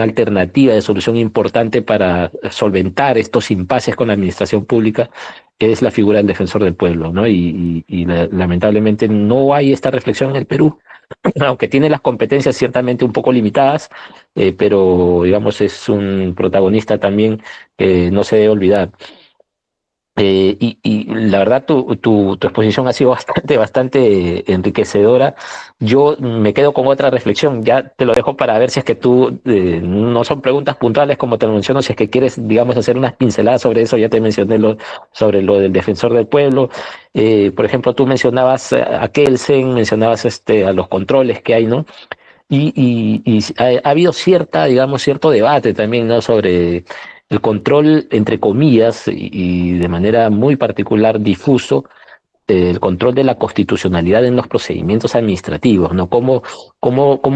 alternativa de solución importante para solventar estos impases con la administración pública es la figura del defensor del pueblo, ¿no? Lamentablemente no hay esta reflexión en el Perú, aunque tiene las competencias ciertamente un poco limitadas, pero digamos es un protagonista también que no se debe olvidar. Y la verdad tu exposición ha sido bastante enriquecedora. Yo me quedo con otra reflexión, ya te lo dejo para ver si es que tú, no son preguntas puntuales como te lo menciono, si es que quieres, digamos, hacer unas pinceladas sobre eso. Ya te mencioné sobre lo del defensor del pueblo. Por ejemplo, tú mencionabas a Kelsen, mencionabas a los controles que hay, ¿no? Y ha habido cierto debate también, ¿no? Sobre el control, entre comillas, y de manera muy particular, difuso, el control de la constitucionalidad en los procedimientos administrativos, ¿no? Cómo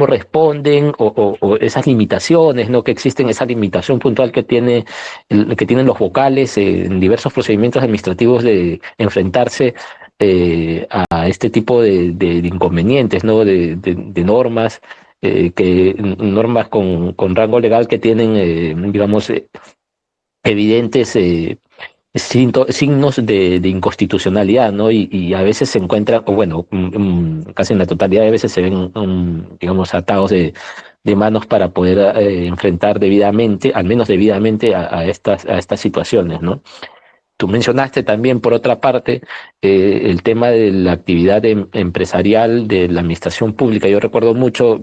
responden o esas limitaciones, ¿no? Que existen, esa limitación puntual que tienen los vocales en diversos procedimientos administrativos de enfrentarse a este tipo de inconvenientes, ¿no? De normas, normas con rango legal que tienen, digamos, evidentes signos de inconstitucionalidad, ¿no? Y a veces se encuentran, o bueno, casi en la totalidad de veces se ven, digamos, atados de manos para poder enfrentar debidamente, al menos debidamente, a estas situaciones, ¿no? Tú mencionaste también, por otra parte, el tema de la actividad empresarial de la administración pública. Yo recuerdo mucho,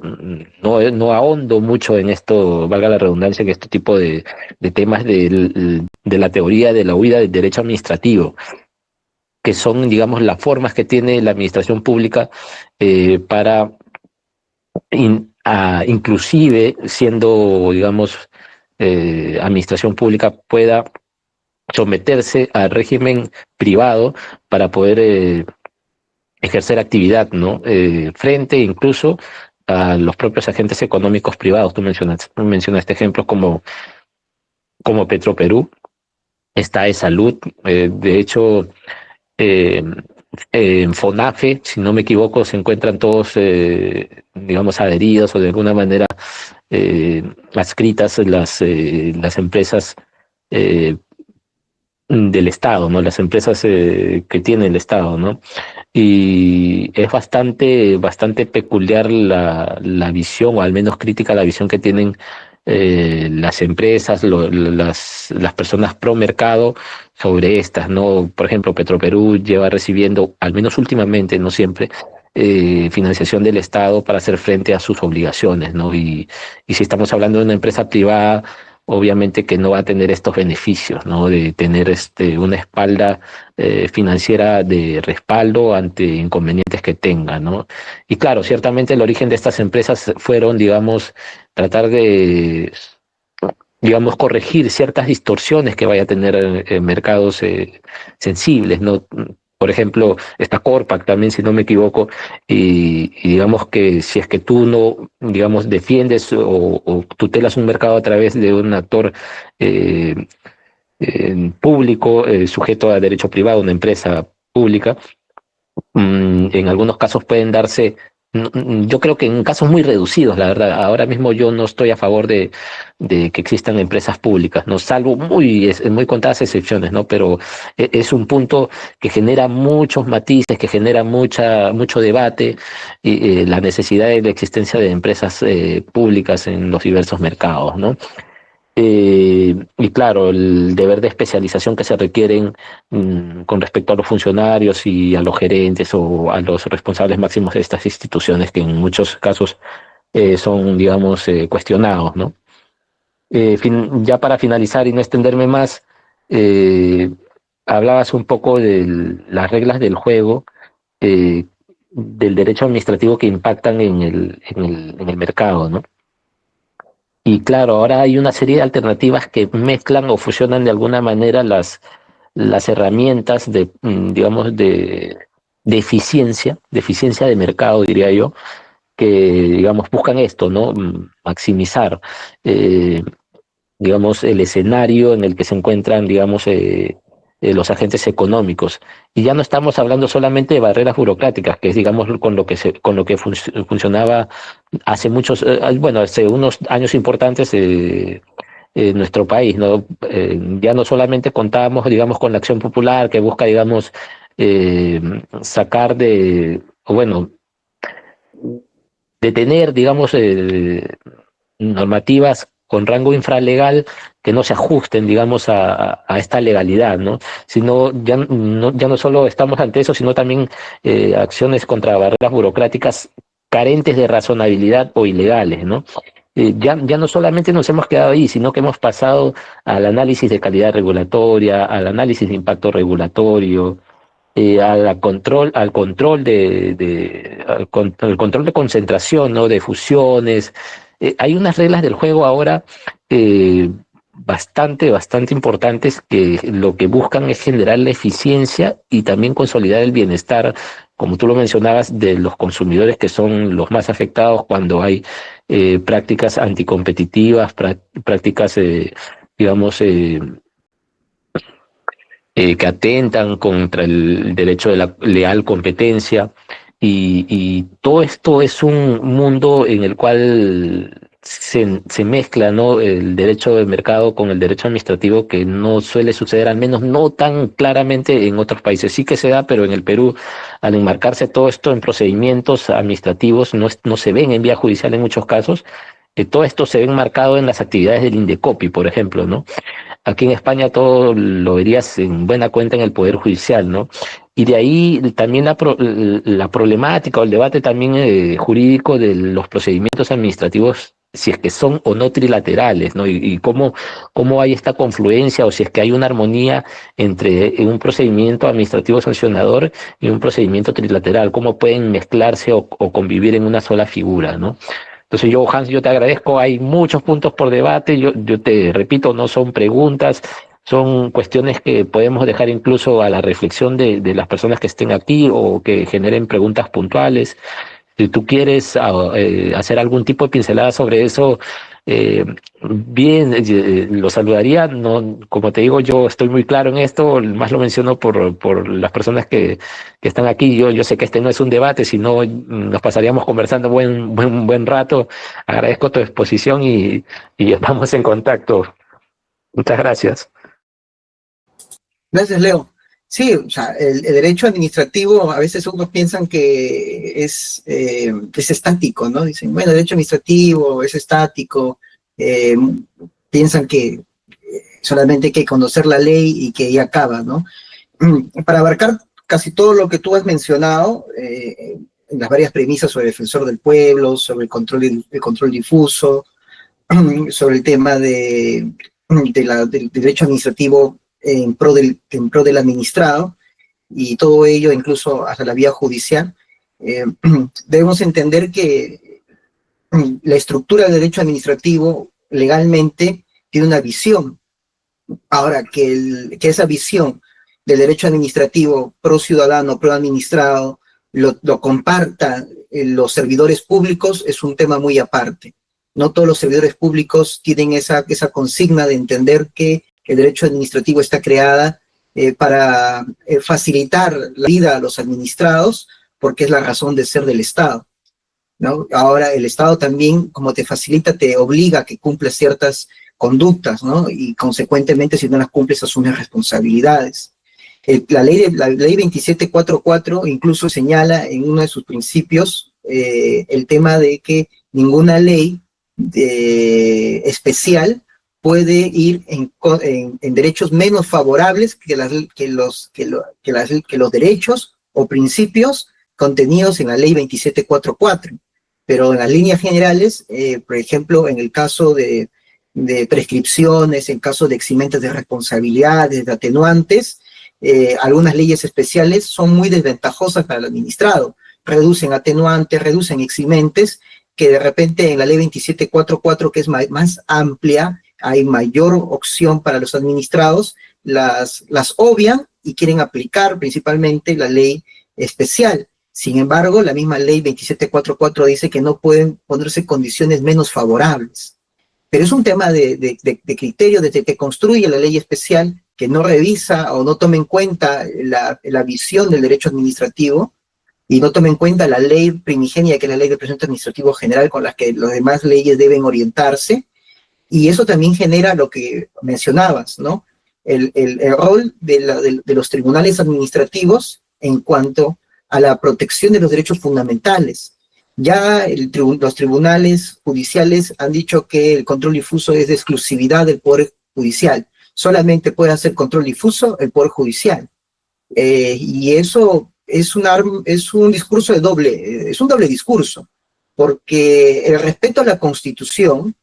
no ahondo mucho en esto, valga la redundancia, en este tipo de temas de la teoría de la huida del derecho administrativo, que son, digamos, las formas que tiene la administración pública para, inclusive siendo, digamos, administración pública, pueda someterse al régimen privado para poder ejercer actividad, ¿no? Frente incluso a los propios agentes económicos privados. Tú mencionaste ejemplos como Petroperú, está E-Salud, de hecho, en FONAFE, si no me equivoco, se encuentran todos, digamos, adheridos o de alguna manera adscritas las empresas del Estado, ¿no? Las empresas que tiene el Estado, ¿no? Y es bastante peculiar la visión, o al menos crítica la visión que tienen las empresas, las personas pro mercado sobre estas, ¿no? Por ejemplo, Petroperú lleva recibiendo, al menos últimamente, no siempre, financiación del Estado para hacer frente a sus obligaciones, ¿no? Y si estamos hablando de una empresa privada, obviamente que no va a tener estos beneficios, ¿no? De tener una espalda financiera de respaldo ante inconvenientes que tenga, ¿no? Y claro, ciertamente el origen de estas empresas fueron, digamos, tratar de, digamos, corregir ciertas distorsiones que vaya a tener mercados sensibles, ¿no? Por ejemplo, está Corpac también, si no me equivoco, y digamos que si es que tú no, digamos, defiendes o tutelas un mercado a través de un actor público, sujeto a derecho privado, una empresa pública, en algunos casos pueden darse Yo creo que en casos muy reducidos, la verdad. Ahora mismo yo no estoy a favor de que existan empresas públicas, ¿no? Salvo muy contadas excepciones, ¿no? Pero es un punto que genera muchos matices, que genera mucho debate, y la necesidad de la existencia de empresas públicas en los diversos mercados, ¿no? Y claro, el deber de especialización que se requieren con respecto a los funcionarios y a los gerentes o a los responsables máximos de estas instituciones, que en muchos casos son, digamos, cuestionados, ¿no? Ya para finalizar y no extenderme más, eh, hablabas un poco de las reglas del juego, eh, del derecho administrativo que impactan en el mercado, ¿no? Y claro, ahora hay una serie de alternativas que mezclan o fusionan de alguna manera las herramientas digamos, de eficiencia de mercado, diría yo, que, digamos, buscan esto, ¿no? Maximizar, eh, digamos, el escenario en el que se encuentran, digamos, los agentes económicos. Y ya no estamos hablando solamente de barreras burocráticas, que es, digamos, con lo que funcionaba hace bueno, hace unos años importantes en nuestro país, ¿no? Ya no solamente contábamos, digamos, con la acción popular que busca, digamos, eh, sacar o bueno, detener, digamos, normativas con rango infralegal que no se ajusten, digamos, a esta legalidad, ¿no? Sino ya no solo estamos ante eso, sino también acciones contra barreras burocráticas carentes de razonabilidad o ilegales, ¿no? Ya no solamente nos hemos quedado ahí, sino que hemos pasado al análisis de calidad regulatoria, al análisis de impacto regulatorio, al control de concentración, ¿no? De fusiones. Hay unas reglas del juego ahora bastante importantes, que lo que buscan es generar la eficiencia y también consolidar el bienestar, como tú lo mencionabas, de los consumidores, que son los más afectados cuando hay prácticas anticompetitivas, prácticas, digamos, que atentan contra el derecho de la leal competencia. Y todo esto es un mundo en el cual se mezcla, ¿no? El derecho de mercado con el derecho administrativo, que no suele suceder, al menos no tan claramente en otros países. Sí que se da, pero en el Perú, al enmarcarse todo esto en procedimientos administrativos, no se ven en vía judicial en muchos casos. Todo esto se ve enmarcado en las actividades del Indecopi, por ejemplo, ¿no? Aquí en España todo lo verías en buena cuenta en el Poder Judicial, ¿no? Y de ahí también la problemática o el debate también jurídico de los procedimientos administrativos, si es que son o no trilaterales, ¿no? Y cómo hay esta confluencia, o si es que hay una armonía entre un procedimiento administrativo sancionador y un procedimiento trilateral, cómo pueden mezclarse o convivir en una sola figura, ¿no? Entonces Hans, yo te agradezco, hay muchos puntos por debate, yo te repito, no son preguntas, son cuestiones que podemos dejar incluso a la reflexión de las personas que estén aquí, o que generen preguntas puntuales. Si tú quieres hacer algún tipo de pincelada sobre eso, bien, lo saludaría. No, como te digo, yo estoy muy claro en esto, más lo menciono por las personas que están aquí. Yo sé que este no es un debate, sino nos pasaríamos conversando buen rato. Agradezco tu exposición y estamos en contacto. Muchas gracias. Gracias, Leo. Sí, o sea, el derecho administrativo, a veces uno piensan que es estático, ¿no? Dicen, bueno, el derecho administrativo es estático, piensan que solamente hay que conocer la ley y que ahí acaba, ¿no? Para abarcar casi todo lo que tú has mencionado, en las varias premisas sobre el defensor del pueblo, sobre el control difuso, sobre el tema del derecho administrativo en pro del administrado, y todo ello incluso hasta la vía judicial, debemos entender que la estructura del derecho administrativo legalmente tiene una visión. Ahora, que esa visión del derecho administrativo pro ciudadano, pro administrado, lo compartan los servidores públicos, es un tema muy aparte. No todos los servidores públicos tienen esa consigna de entender que el derecho administrativo está creada para facilitar la vida a los administrados, porque es la razón de ser del Estado. ¿no? Ahora el Estado también, como te facilita, te obliga a que cumplas ciertas conductas, ¿no? Y consecuentemente, si no las cumples, asumes responsabilidades. La ley 2744 incluso señala en uno de sus principios el tema de que ninguna ley especial puede ir en derechos menos favorables que los derechos o principios contenidos en la ley 2744. Pero en las líneas generales, por ejemplo, en el caso de prescripciones, en caso de eximentes de responsabilidades, de atenuantes, algunas leyes especiales son muy desventajosas para el administrado. Reducen atenuantes, reducen eximentes, que de repente en la ley 2744, que es más amplia, hay mayor opción para los administrados, las obvian y quieren aplicar principalmente la ley especial. Sin embargo, la misma ley 2744 dice que no pueden ponerse condiciones menos favorables. Pero es un tema de criterio desde que construye la ley especial, que no revisa o no toma en cuenta la visión del derecho administrativo y no toma en cuenta la ley primigenia, que es la ley de procedimiento administrativo general, con la que las demás leyes deben orientarse. Y eso también genera lo que mencionabas, ¿no? El rol de los tribunales administrativos en cuanto a la protección de los derechos fundamentales. Ya los tribunales judiciales han dicho que el control difuso es de exclusividad del Poder Judicial. Solamente puede hacer control difuso el Poder Judicial. Y eso es un discurso es un doble discurso, porque el respeto a la Constitución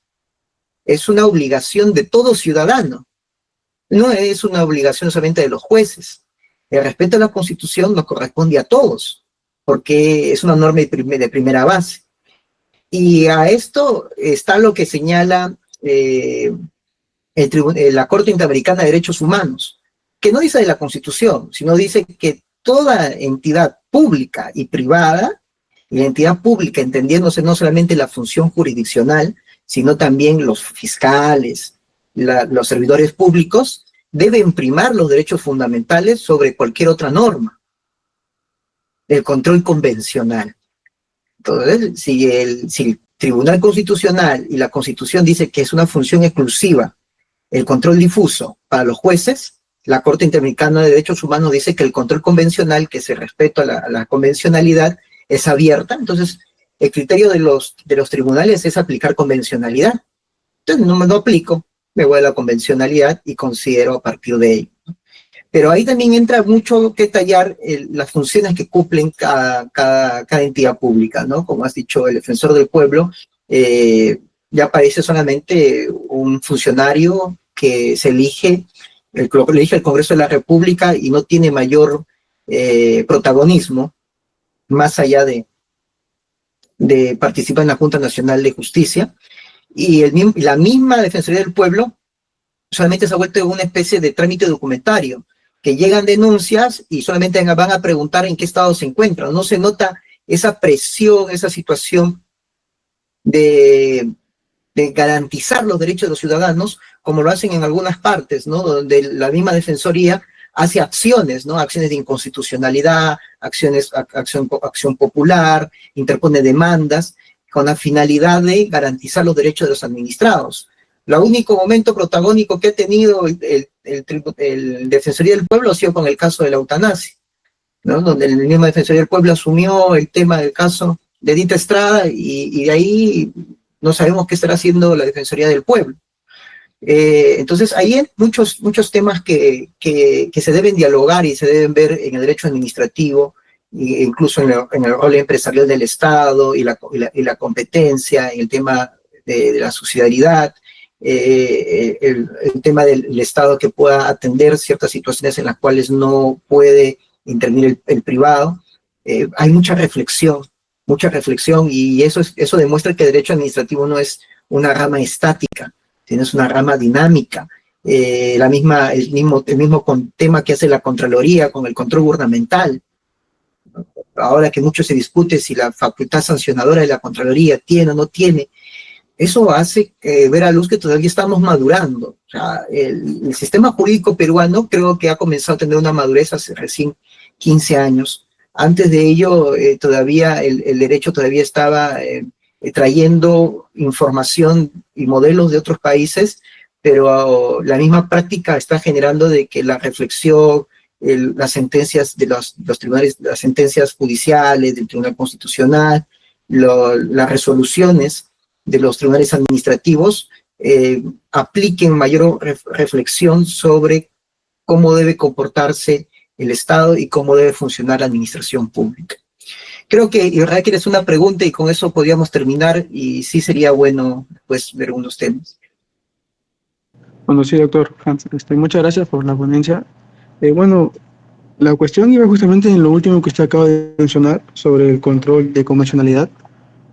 es una obligación de todo ciudadano, no es una obligación solamente de los jueces. El respeto a la Constitución nos corresponde a todos, porque es una norma de primera base. Y a esto está lo que señala la Corte Interamericana de Derechos Humanos, que no dice de la Constitución, sino dice que toda entidad pública y privada, y la entidad pública entendiéndose no solamente la función jurisdiccional, sino también los fiscales, los servidores públicos, deben primar los derechos fundamentales sobre cualquier otra norma. El control convencional. Entonces, si el Tribunal Constitucional y la Constitución dice que es una función exclusiva el control difuso para los jueces, la Corte Interamericana de Derechos Humanos dice que el control convencional, que se respeta a la convencionalidad, es abierta. Entonces, el criterio de los tribunales es aplicar convencionalidad. Entonces, no aplico, me voy a la convencionalidad y considero a partir de ello. Pero ahí también entra mucho que tallar las funciones que cumplen cada entidad pública, ¿no? Como has dicho, el defensor del pueblo ya parece solamente un funcionario que se elige, lo elige el Congreso de la República y no tiene mayor protagonismo, más allá de participar en la Junta Nacional de Justicia. Y la misma Defensoría del Pueblo solamente se ha vuelto una especie de trámite documentario, que llegan denuncias y solamente van a preguntar en qué estado se encuentran. No se nota esa presión, esa situación de garantizar los derechos de los ciudadanos, como lo hacen en algunas partes, ¿no? Donde la misma Defensoría hace acciones, ¿no? Acciones de inconstitucionalidad, acción popular, interpone demandas, con la finalidad de garantizar los derechos de los administrados. El único momento protagónico que ha tenido el Defensoría del Pueblo ha sido con el caso de la eutanasia, ¿no? Donde el mismo Defensoría del Pueblo asumió el tema del caso de Edith Estrada y de ahí no sabemos qué estará haciendo la Defensoría del Pueblo. Entonces, ahí hay muchos temas que se deben dialogar y se deben ver en el derecho administrativo, e incluso en el rol empresarial del Estado y la competencia, en el tema de la subsidiariedad, el tema del Estado que pueda atender ciertas situaciones en las cuales no puede intervenir el privado. Hay mucha reflexión, y eso demuestra que el derecho administrativo no es una rama estática, sino es una rama dinámica. El mismo tema que hace la Contraloría con el control gubernamental. Ahora que mucho se discute si la facultad sancionadora de la Contraloría tiene o no tiene, eso hace ver a luz que todavía estamos madurando. O sea, el sistema jurídico peruano creo que ha comenzado a tener una madurez hace recién 15 años, Antes de ello, todavía el derecho todavía estaba trayendo información y modelos de otros países, pero la misma práctica está generando de que la reflexión, las sentencias de los tribunales, las sentencias judiciales del Tribunal Constitucional, las resoluciones de los tribunales administrativos apliquen mayor reflexión sobre cómo debe comportarse el Estado y cómo debe funcionar la administración pública. Creo que Israel quiere hacer una pregunta y con eso podríamos terminar, y sí sería bueno pues ver unos temas. Bueno, sí, doctor Hans, muchas gracias por la ponencia. Bueno, la cuestión iba justamente en lo último que usted acaba de mencionar sobre el control de convencionalidad.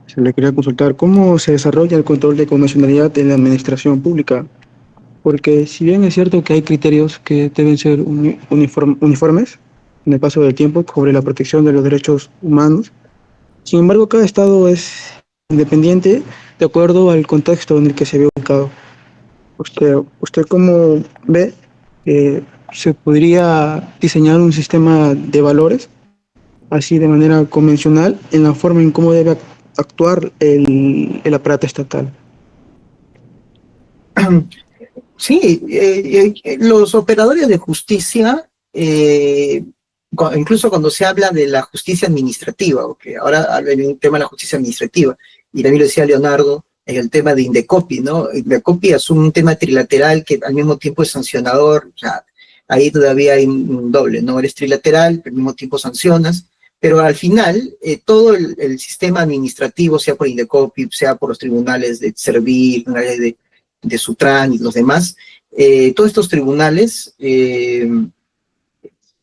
Se le quería consultar cómo se desarrolla el control de convencionalidad en la administración pública, porque si bien es cierto que hay criterios que deben ser uniformes en el paso del tiempo sobre la protección de los derechos humanos, sin embargo cada estado es independiente de acuerdo al contexto en el que se ve ubicado. ¿Usted cómo ve se podría diseñar un sistema de valores así de manera convencional en la forma en cómo debe actuar el aparato estatal? Sí, los operadores de justicia, incluso cuando se habla de la justicia administrativa, que ahora habla del tema de la justicia administrativa, y también lo decía Leonardo, en el tema de Indecopi, ¿no? Indecopi es un tema trilateral que al mismo tiempo es sancionador, o sea, ahí todavía hay un doble, ¿no? Eres trilateral, pero al mismo tiempo sancionas, pero al final todo el sistema administrativo, sea por Indecopi, sea por los tribunales de Servir, tribunales de Sutran y los demás, todos estos tribunales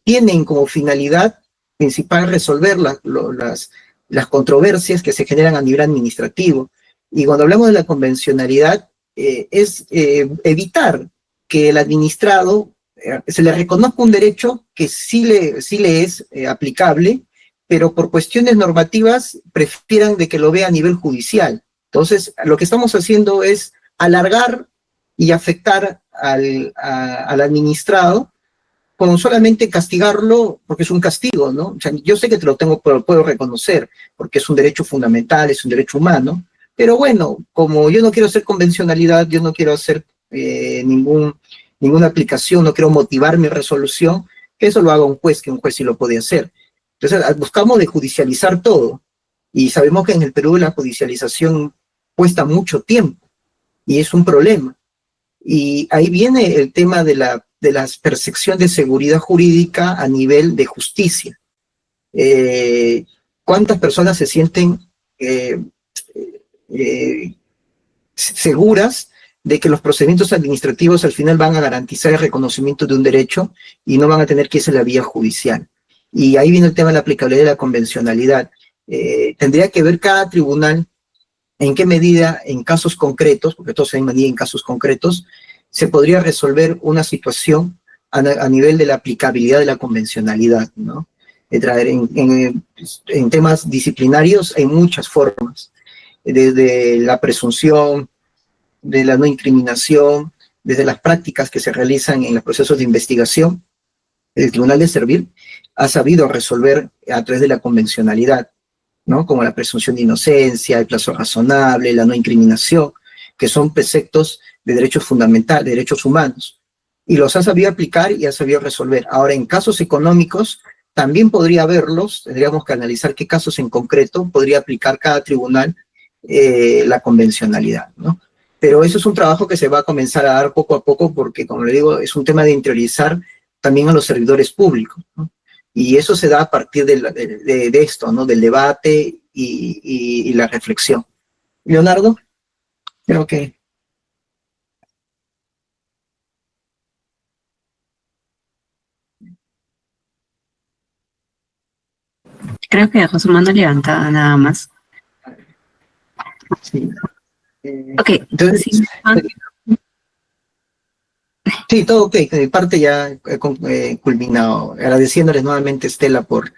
tienen como finalidad principal resolver las controversias que se generan a nivel administrativo. Y cuando hablamos de la convencionalidad, es evitar que el administrado se le reconozca un derecho que sí le es aplicable, pero por cuestiones normativas prefieran de que lo vea a nivel judicial. Entonces, lo que estamos haciendo es alargar y afectar al administrado con solamente castigarlo porque es un castigo, ¿no? O sea, yo sé que te lo tengo, pero lo puedo reconocer porque es un derecho fundamental, es un derecho humano, pero bueno, como yo no quiero hacer convencionalidad, yo no quiero hacer ninguna aplicación, no quiero motivar mi resolución, que eso lo haga un juez, que un juez sí lo puede hacer. Entonces, buscamos de judicializar todo, y sabemos que en el Perú la judicialización cuesta mucho tiempo, y es un problema. Y ahí viene el tema de la percepción de seguridad jurídica a nivel de justicia. ¿Cuántas personas se sienten seguras de que los procedimientos administrativos al final van a garantizar el reconocimiento de un derecho y no van a tener que irse a la vía judicial? Y ahí viene el tema de la aplicabilidad de la convencionalidad. Tendría que ver cada tribunal en qué medida, en casos concretos, porque todos se medida en casos concretos, se podría resolver una situación a nivel de la aplicabilidad de la convencionalidad, ¿no? En temas disciplinarios hay muchas formas, desde la presunción, de la no incriminación, desde las prácticas que se realizan en los procesos de investigación. El Tribunal de Servir ha sabido resolver a través de la convencionalidad, ¿no? Como la presunción de inocencia, el plazo razonable, la no incriminación, que son preceptos de derechos fundamentales, de derechos humanos, y los ha sabido aplicar y ha sabido resolver. Ahora, en casos económicos, también podría haberlos, tendríamos que analizar qué casos en concreto podría aplicar cada tribunal la convencionalidad, ¿no? Pero eso es un trabajo que se va a comenzar a dar poco a poco, porque, como le digo, es un tema de interiorizar también a los servidores públicos, ¿no? Y eso se da a partir de esto, ¿no? Del debate y la reflexión. Leonardo, creo que... Creo que dejó su mano levantada nada más. Sí. Ok. Entonces, Sí. Sí, todo ok, de mi parte ya culminado. Agradeciéndoles nuevamente, Estela, por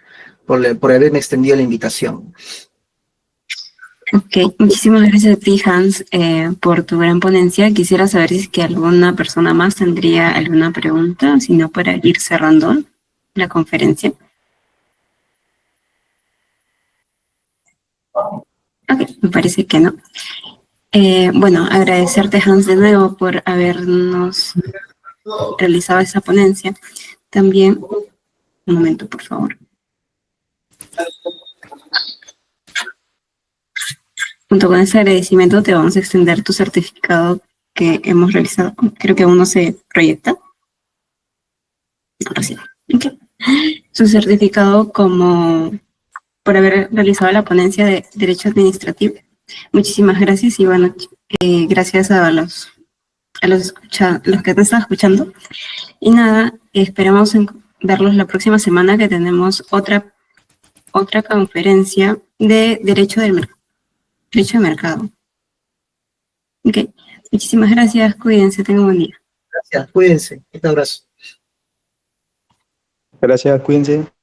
haberme extendido la invitación. Ok, muchísimas gracias a ti, Hans, por tu gran ponencia. Quisiera saber si es que alguna persona más tendría alguna pregunta, si no, para ir cerrando la conferencia. Ok, me parece que no. Bueno, agradecerte, Hans, de nuevo por habernos realizado esa ponencia. También, un momento, por favor. Junto con ese agradecimiento te vamos a extender tu certificado que hemos realizado. Creo que aún no se proyecta. Recién. Okay. Su certificado como por haber realizado la ponencia de Derecho Administrativo. Muchísimas gracias y bueno, gracias a los que te están escuchando. Y nada, esperamos verlos la próxima semana que tenemos otra conferencia de Derecho de Mercado. Ok, muchísimas gracias, cuídense, tengan un buen día. Gracias, cuídense. Un abrazo. Gracias, cuídense.